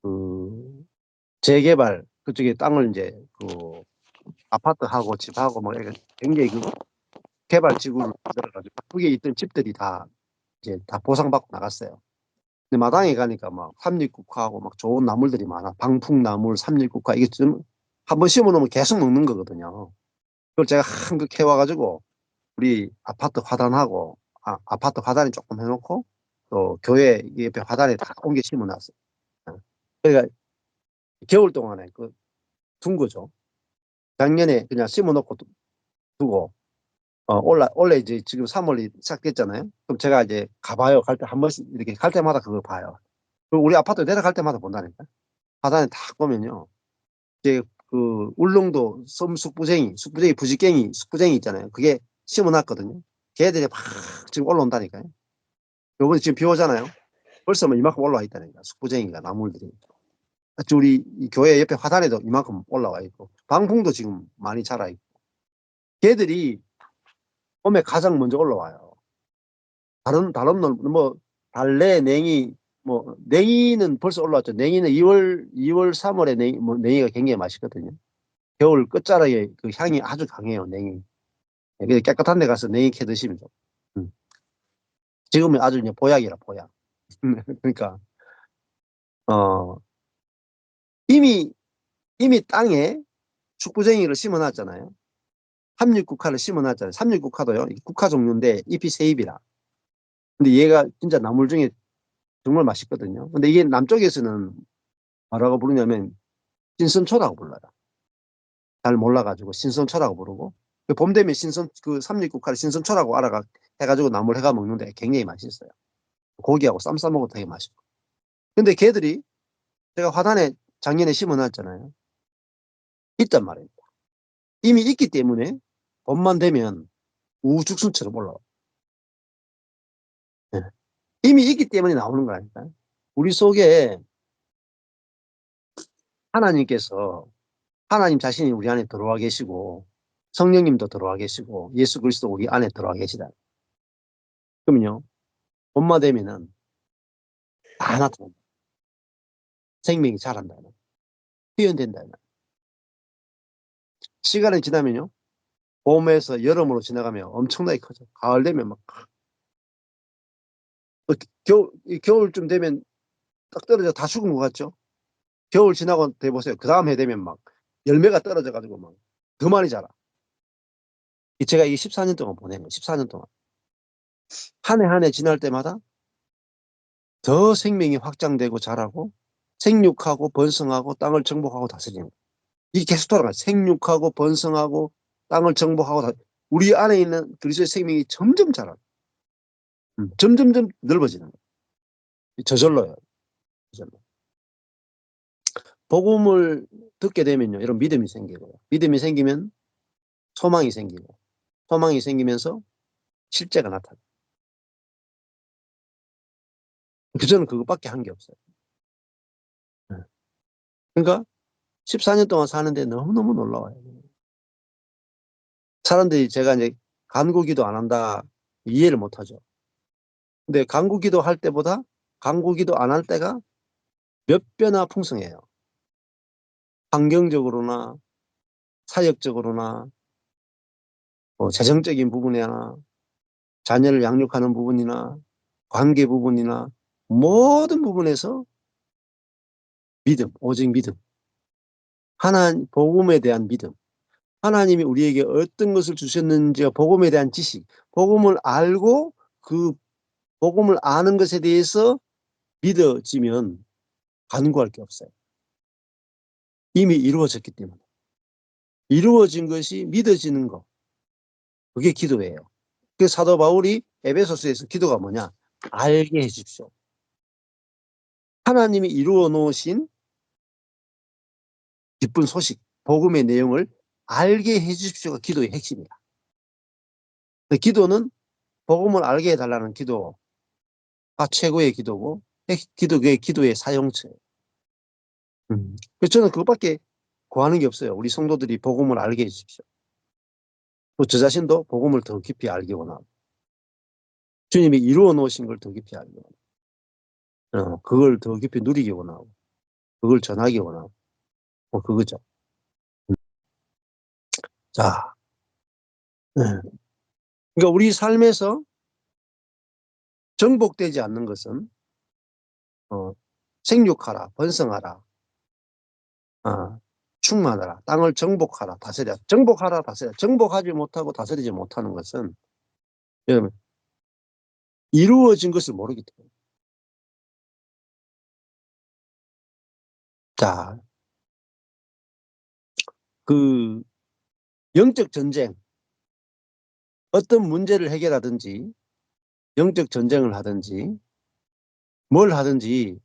그 재개발 그쪽에 땅을 이제 아파트하고 집하고 뭐 이렇게 굉장히 개발 지구를 만들어가지고 거기에 있던 집들이 다 이제 다 보상받고 나갔어요. 근데 마당에 가니까 막 삼립국화하고 막 좋은 나물들이 많아. 방풍나물, 삼립국화 이게 좀 한번 심어놓으면 계속 먹는 거거든요. 그걸 제가 한껏 캐와가지고 우리 아파트 화단하고 아파트 화단에 조금 해놓고 또 교회 옆에 화단에 다 옮겨 심어놨어요. 그러니까 겨울 동안에 둔 거죠. 작년에 그냥 심어놓고 두고 원래 이제 지금 3월이 시작됐잖아요. 그럼 제가 이제 가봐요. 갈 때 한 번씩 이렇게 갈 때마다 그걸 봐요. 그리고 우리 아파트 내려갈 때마다 본다니까. 화단에 딱 보면요. 이제 울릉도 섬 숙부쟁이 숙부쟁이 있잖아요. 그게 심어놨거든요. 걔들이 막 지금 올라온다니까요. 요번에 지금 비 오잖아요. 벌써 뭐 이만큼 올라와 있다니까. 숙부쟁이가 나물들이. 우리 이 교회 옆에 화단에도 이만큼 올라와 있고 방풍도 지금 많이 자라 있고 걔들이 봄에 가장 먼저 올라와요. 다른 뭐 달래, 냉이 뭐 냉이는 벌써 올라왔죠. 냉이는 2월 3월에 냉이가 굉장히 맛있거든요. 겨울 끝자락에 그 향이 아주 강해요. 냉이. 그래서 깨끗한 데 가서 냉이 캐 드시면 좋아요. 음. 지금은 아주 이제 보약이라 보약. 그러니까 어 이미 땅에 축구쟁이를 심어놨잖아요. 삼육국화를 심어놨잖아요. 삼육국화도요. 국화 종류인데 잎이 새 잎이라. 근데 얘가 진짜 나물 중에 정말 맛있거든요. 근데 이게 남쪽에서는 뭐라고 부르냐면 신선초라고 불러요. 잘 몰라가지고 신선초라고 부르고 봄 되면 삼육국화를 신선초라고 알아가 해가지고 나물 해가 먹는데 굉장히 맛있어요. 고기하고 쌈 싸먹어도 되게 맛있고. 근데 걔들이 제가 화단에 작년에 심어놨잖아요. 있단 말입니다. 이미 있기 때문에 봄만 되면 우죽순처럼 올라와요. 예. 이미 있기 때문에 나오는 거라니까. 우리 속에 하나님께서 하나님 자신이 우리 안에 들어와 계시고 성령님도 들어와 계시고 예수 그리스도 우리 안에 들어와 계시다. 그러면요. 봄만 되면은 다 나타난다. 생명이 자란다. 표현된다. 시간이 지나면요. 봄에서 여름으로 지나가면 엄청나게 커져. 가을 되면 막 겨울쯤 되면 딱 떨어져 다 죽은 것 같죠? 겨울 지나고 돼보세요. 그 다음 해 되면 막 열매가 떨어져가지고 막 더 많이 자라. 제가 이 14년 동안 보낸 거예요. 14년 동안. 한 해 한 해 지날 때마다 더 생명이 확장되고 자라고 생육하고 번성하고 땅을 정복하고 다스리는 거예요. 이게 계속 돌아가요. 생육하고 번성하고 땅을 정복하고 우리 안에 있는 그리스도의 생명이 점점 자라요. 점점점 넓어지는 거예요. 저절로요. 저절로. 복음을 듣게 되면요. 이런 믿음이 생기고요. 믿음이 생기면 소망이 생기고 소망이 생기면서 실제가 나타나요. 저는 그것밖에 한 게 없어요. 네. 그러니까 14년 동안 사는데 너무너무 놀라워요. 사람들이 제가 이제 간구기도 안 한다 이해를 못 하죠. 근데 간구기도 할 때보다 간구기도 안 할 때가 몇 배나 풍성해요. 환경적으로나 사역적으로나 뭐 재정적인 부분이나 자녀를 양육하는 부분이나 관계 부분이나 모든 부분에서 믿음, 오직 믿음. 하나님 복음에 대한 믿음. 하나님이 우리에게 어떤 것을 주셨는지와 복음에 대한 지식, 복음을 알고 그 복음을 아는 것에 대해서 믿어지면 간구할 게 없어요. 이미 이루어졌기 때문에. 이루어진 것이 믿어지는 것. 그게 기도예요. 그 사도 바울이 에베소서에서 기도가 뭐냐? 알게 해주십시오. 하나님이 이루어 놓으신 기쁜 소식, 복음의 내용을 알게 해주십시오가 기도의 핵심이다. 기도는 복음을 알게 해달라는 기도가 최고의 기도고, 기도의 사용처예요. 그래서 저는 그것밖에 구하는 게 없어요. 우리 성도들이 복음을 알게 해주십시오. 또 저 자신도 복음을 더 깊이 알기 원하고, 주님이 이루어 놓으신 걸 더 깊이 알기 원하고, 그걸 더 깊이 누리기 원하고, 그걸 전하기 원하고, 뭐 그거죠. 자, 네. 그러니까 우리 삶에서 정복되지 않는 것은 생육하라, 번성하라, 충만하라, 땅을 정복하라, 다스려. 정복하라, 다스려. 정복하지 못하고 다스리지 못하는 것은 여러분 이루어진 것을 모르기 때문에. 자, 그 영적 전쟁, 어떤 문제를 해결하든지, 영적 전쟁을 하든지, 뭘 하든지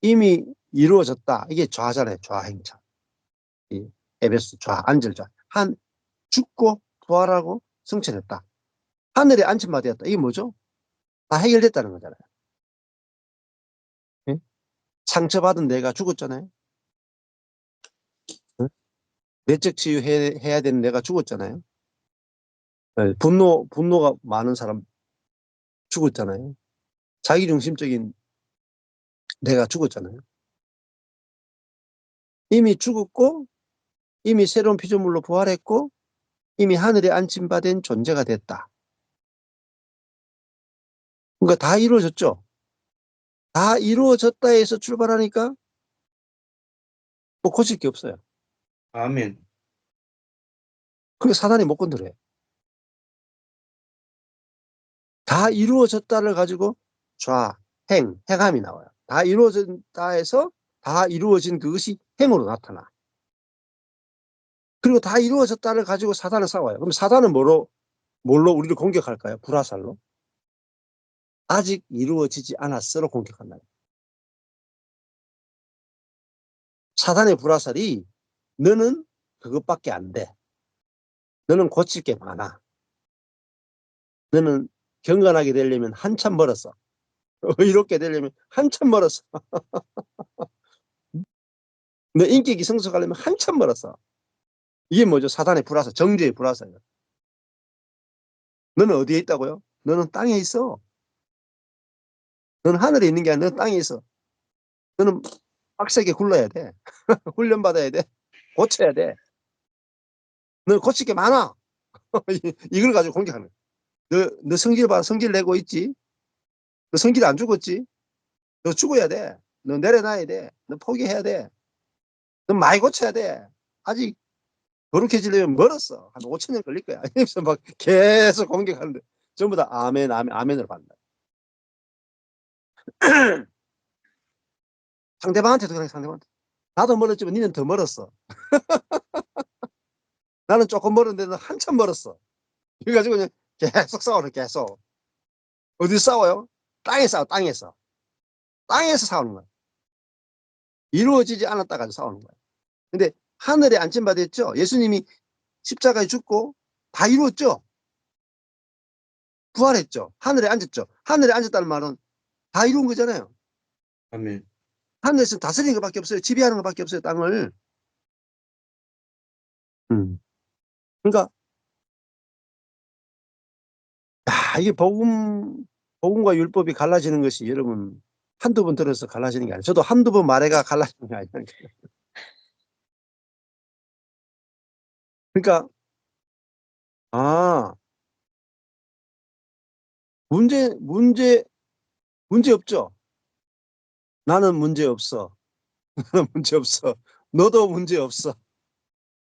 이미 이루어졌다. 이게 좌잖아요. 좌행차. 이 에베소 좌, 앉을 좌. 죽고 부활하고 승천했다. 하늘에 안침바 되었다. 이게 뭐죠? 다 해결됐다는 거잖아요. 예? 상처받은 내가 죽었잖아요. 예? 내적 치유해야 되는 내가 죽었잖아요. 예, 분노가 많은 사람 죽었잖아요. 자기중심적인 내가 죽었잖아요. 이미 죽었고, 이미 새로운 피조물로 부활했고, 이미 하늘에 안침받은 존재가 됐다. 그러니까 다 이루어졌죠. 다 이루어졌다 해서 출발하니까 뭐 고칠 게 없어요. 아멘. 그게 사단이 못 건드려요. 다 이루어졌다를 가지고 행함이 나와요. 다 이루어졌다 해서 다 이루어진 그것이 행으로 나타나. 그리고 다 이루어졌다를 가지고 사단을 싸워요. 그럼 사단은 뭘로 우리를 공격할까요? 불화살로? 아직 이루어지지 않았어로 공격한다. 사단의 불화살이 너는 그것밖에 안 돼. 너는 고칠 게 많아. 너는 경건하게 되려면 한참 멀었어. 의롭게 되려면 한참 멀었어. 너 인격이 성숙하려면 한참 멀었어. 이게 뭐죠? 사단의 불화살, 정죄의 불화살이에요. 너는 어디에 있다고요? 너는 땅에 있어. 너는 하늘에 있는 게 아니라 너는 땅에 있어. 너는 빡세게 굴러야 돼. 훈련받아야 돼. 고쳐야 돼. 너는 고칠 게 많아. 이걸 가지고 공격하는 거야. 너 성질 봐. 성질 내고 있지? 너 성질 안 죽었지? 너 죽어야 돼. 너 내려놔야 돼. 너 포기해야 돼. 너 많이 고쳐야 돼. 아직 거룩해지려면 멀었어. 한 5천 년 걸릴 거야. 이러면서 막 계속 공격하는데 전부 다 아멘, 아멘, 아멘을 받는다. 상대방한테도 그래, 상대방한테. 나도 멀었지만 니는 더 멀었어. 나는 조금 멀었는데 는 한참 멀었어. 그래가지고 그냥 계속 싸우는 계속. 어디 싸워요? 땅에 싸워, 땅에서. 땅에서 싸우는 거야. 이루어지지 않았다가 싸우는 거야. 근데 하늘에 안침받았죠? 예수님이 십자가에 죽고 다 이루었죠? 부활했죠? 하늘에 앉았죠? 하늘에 앉았다는 말은 다 이룬 거잖아요. 아멘. 하늘에서 다스리는 것밖에 없어요. 지배하는 것밖에 없어요, 땅을. 그러니까 이게 복음과 율법이 갈라지는 것이 여러분 한두 번 들어서 갈라지는 게 아니에요. 저도 한두 번 말해가 갈라지는 게 아니에요. 그러니까 아 문제 없죠. 나는 문제 없어. 나는 문제 없어. 너도 문제 없어.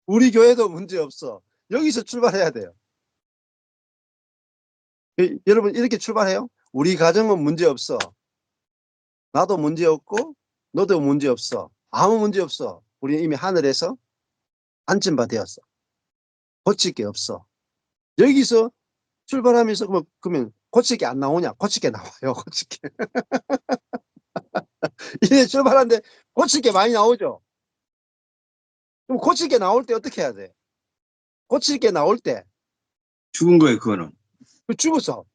우리 교회도 문제 없어. 여기서 출발해야 돼요. 여러분 이렇게 출발해요. 우리 가정은 문제 없어. 나도 문제 없고 너도 문제 없어. 아무 문제 없어. 우리 이미 하늘에서 앉은 바 되었어. 고칠 게 없어. 여기서 출발하면서 그러면 고칠 게 안 나오냐? 고칠 게 나와요. 고칠 게. 이제 출발하는데 고칠 게 많이 나오죠. 그럼 고칠 게 나올 때 어떻게 해야 돼? 고칠 게 나올 때 죽은 거예요, 그거는. 죽었어.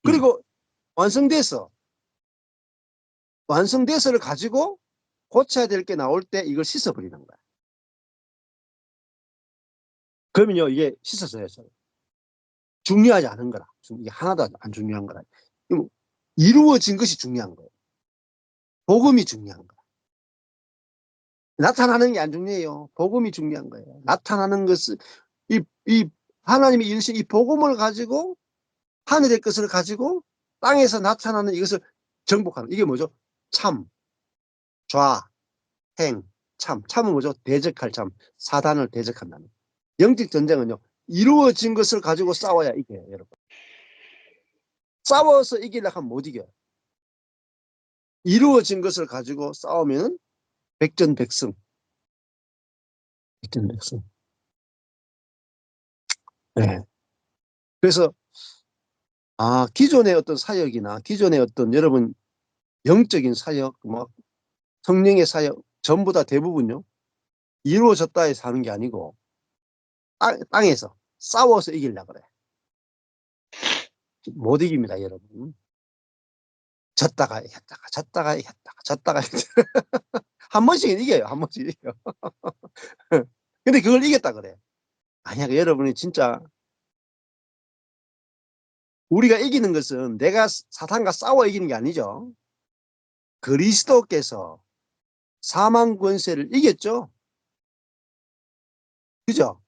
그리고 완성됐어. 완성돼서를 가지고 고쳐야 될 게 나올 때 이걸 씻어버리는 거야. 그러면요, 이게 씻었어요. 중요하지 않은 거라. 이게 하나도 안 중요한 거라. 이루어진 것이 중요한 거예요. 복음이 중요한 거야. 나타나는 게 안 중요해요. 복음이 중요한 거예요. 나타나는 것은 이 하나님이 이루신 이 복음을 가지고 하늘의 것을 가지고 땅에서 나타나는 이것을 정복하는 이게 뭐죠? 참, 좌, 행, 참. 참은 뭐죠? 대적할 참. 사단을 대적한다는. 영적 전쟁은요. 이루어진 것을 가지고 싸워야 이겨요, 여러분. 싸워서 이기려고 하면 못 이겨요. 이루어진 것을 가지고 싸우면 백전백승. 백전백승. 네. 그래서 기존의 어떤 사역이나 기존의 어떤 여러분 영적인 사역, 뭐 성령의 사역 전부 다 대부분요. 이루어졌다 해서 하는 게 아니고 땅에서 싸워서 이기려고 그래. 못 이깁니다, 여러분. 졌다가 이겼다가 졌다가 이겼다가 졌다가 한 번씩은 이겨요. 한 번씩 이겨요. 근데 그걸 이겼다 그래. 아니야, 여러분이 진짜 우리가 이기는 것은 내가 사탄과 싸워 이기는 게 아니죠. 그리스도께서 사망 권세를 이겼죠. 그죠?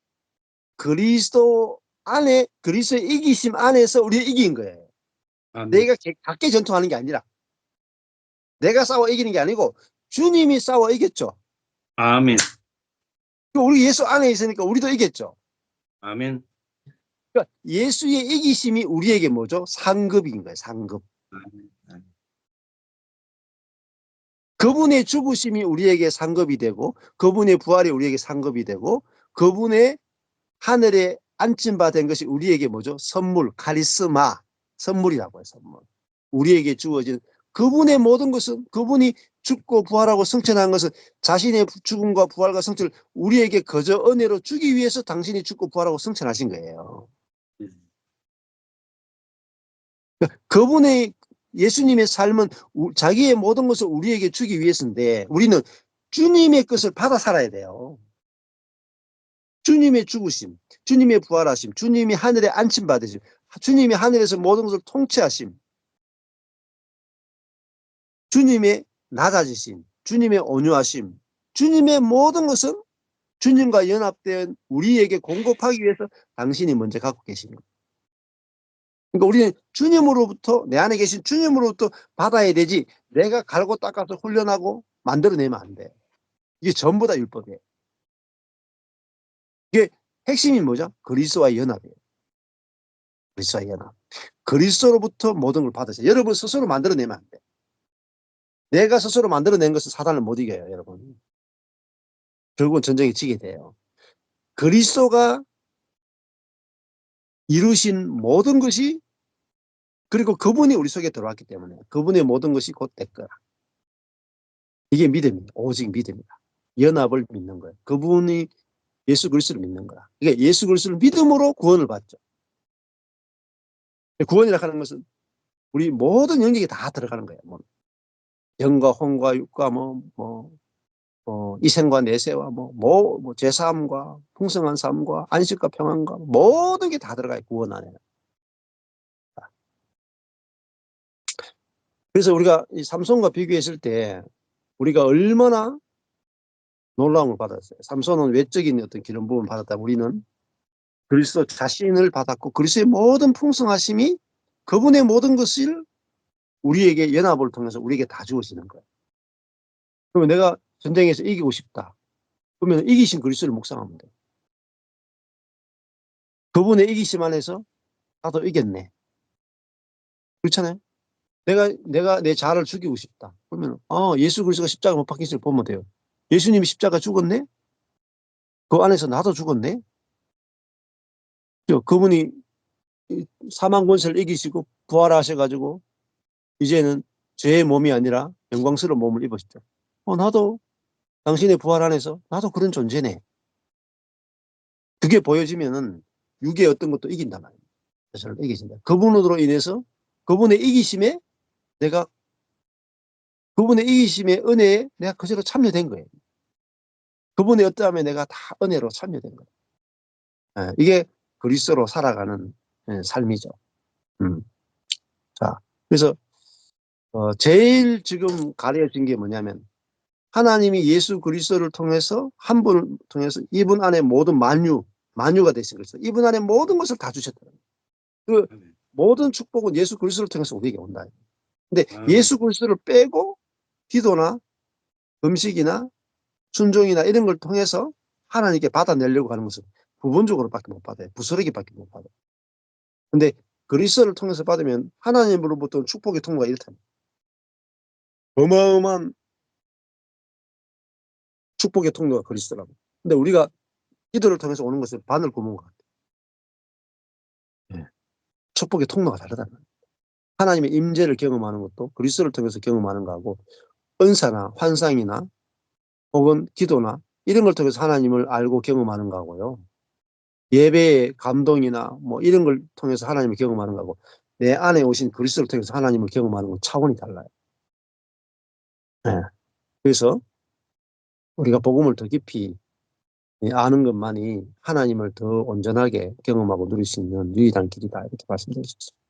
그리스도 안에 그리스도의 이기심 안에서 우리가 이긴 거예요. 아멘. 내가 각계 전투하는 게 아니라 내가 싸워 이기는 게 아니고 주님이 싸워 이겼죠. 아멘. 우리 예수 안에 있으니까 우리도 이겼죠. 아멘. 그러니까 예수의 이기심이 우리에게 뭐죠? 상급인 거예요. 상급. 아멘. 그분의 죽으심이 우리에게 상급이 되고 그분의 부활이 우리에게 상급이 되고 그분의 하늘에 앉힌 바 된 것이 우리에게 뭐죠? 선물, 카리스마, 선물이라고 해요. 선물. 우리에게 주어진 그분의 모든 것은 그분이 죽고 부활하고 승천한 것은 자신의 죽음과 부활과 승천을 우리에게 거저 은혜로 주기 위해서 당신이 죽고 부활하고 승천하신 거예요. 그분의 예수님의 삶은 자기의 모든 것을 우리에게 주기 위해서인데 우리는 주님의 것을 받아 살아야 돼요. 주님의 죽으심, 주님의 부활하심, 주님이 하늘에 앉힌 받으심, 주님이 하늘에서 모든 것을 통치하심, 주님의 낮아지심, 주님의 온유하심, 주님의 모든 것은 주님과 연합된 우리에게 공급하기 위해서 당신이 먼저 갖고 계시는 거예요. 그러니까 우리는 주님으로부터 내 안에 계신 주님으로부터 받아야 되지 내가 갈고 닦아서 훈련하고 만들어내면 안 돼. 이게 전부 다 율법이에요. 이게 핵심이 뭐죠? 그리스도와의 연합이에요. 그리스도와의 연합. 그리스도로부터 모든 걸 받으세요. 여러분 스스로 만들어내면 안 돼. 내가 스스로 만들어낸 것은 사단을 못 이겨요, 여러분. 결국은 전쟁에 지게 돼요. 그리스도가 이루신 모든 것이 그리고 그분이 우리 속에 들어왔기 때문에 그분의 모든 것이 곧 될 거라. 이게 믿음이에요. 오직 믿음이다. 연합을 믿는 거예요. 그분이 예수 그리스도를 믿는 거라. 그러니까 예수 그리스도를 믿음으로 구원을 받죠. 구원이라고 하는 것은 우리 모든 영역이 다 들어가는 거예요. 뭐 영과 혼과 육과 이생과 내세와 제사함과 풍성한 삶과 안식과 평안과 모든 게 다 들어가요. 구원 안에. 그래서 우리가 이 삼손과 비교했을 때 우리가 얼마나 놀라움을 받았어요. 삼손은 외적인 어떤 기름 부음을 받았다. 우리는 그리스도 자신을 받았고 그리스도의 모든 풍성하심이 그분의 모든 것을 우리에게 연합을 통해서 우리에게 다 주어지는 거예요. 그러면 내가 전쟁에서 이기고 싶다. 그러면 이기신 그리스도를 묵상하면 돼요. 그분의 이기심 안에서 나도 이겼네. 그렇잖아요. 내가 내 자아를 죽이고 싶다. 그러면 예수 그리스도가 십자가 못 박힌 것을 보면 돼요. 예수님이 십자가 죽었네? 그 안에서 나도 죽었네. 그분이 이 사망 권세를 이기시고 부활하셔가지고 이제는 죄의 몸이 아니라 영광스러운 몸을 입으셨죠. 나도 당신의 부활 안에서 나도 그런 존재네. 그게 보여지면은 육의 어떤 것도 이긴단 말이에요. 자신을 이기신다. 그분으로 인해서 그분의 이기심에 내가 그분의 이기심의 은혜에 내가 그대로 참여된 거예요. 그분의 어떠함에 내가 다 은혜로 참여된 거예요. 이게 그리스도로 살아가는 삶이죠. 자, 그래서 제일 지금 가려진 게 뭐냐면 하나님이 예수 그리스도를 통해서 한 분을 통해서 이분 안에 모든 만유가 되신 거죠. 이분 안에 모든 것을 다 주셨다. 그 아멘. 모든 축복은 예수 그리스도를 통해서 우리에게 온다. 근데 아멘. 예수 그리스도를 빼고 기도나 음식이나 순종이나 이런 걸 통해서 하나님께 받아내려고 하는 것은 부분적으로밖에 못 받아요. 부스러기밖에 못 받아요. 근데 그리스도를 통해서 받으면 하나님으로부터 축복의 통로가 이렇답니다. 어마어마한 축복의 통로가 그리스도라고. 근데 우리가 기도를 통해서 오는 것은 바늘 구멍 같아요. 예. 축복의 통로가 다르다. 하나님의 임재를 경험하는 것도 그리스도를 통해서 경험하는 거하고 은사나 환상이나 혹은 기도나 이런 걸 통해서 하나님을 알고 경험하는 거하고요. 예배의 감동이나 뭐 이런 걸 통해서 하나님을 경험하는 거하고 내 안에 오신 그리스도를 통해서 하나님을 경험하는 건 차원이 달라요. 예. 그래서 우리가 복음을 더 깊이 아는 것만이 하나님을 더 온전하게 경험하고 누릴 수 있는 유일한 길이다 이렇게 말씀드리셨습니다.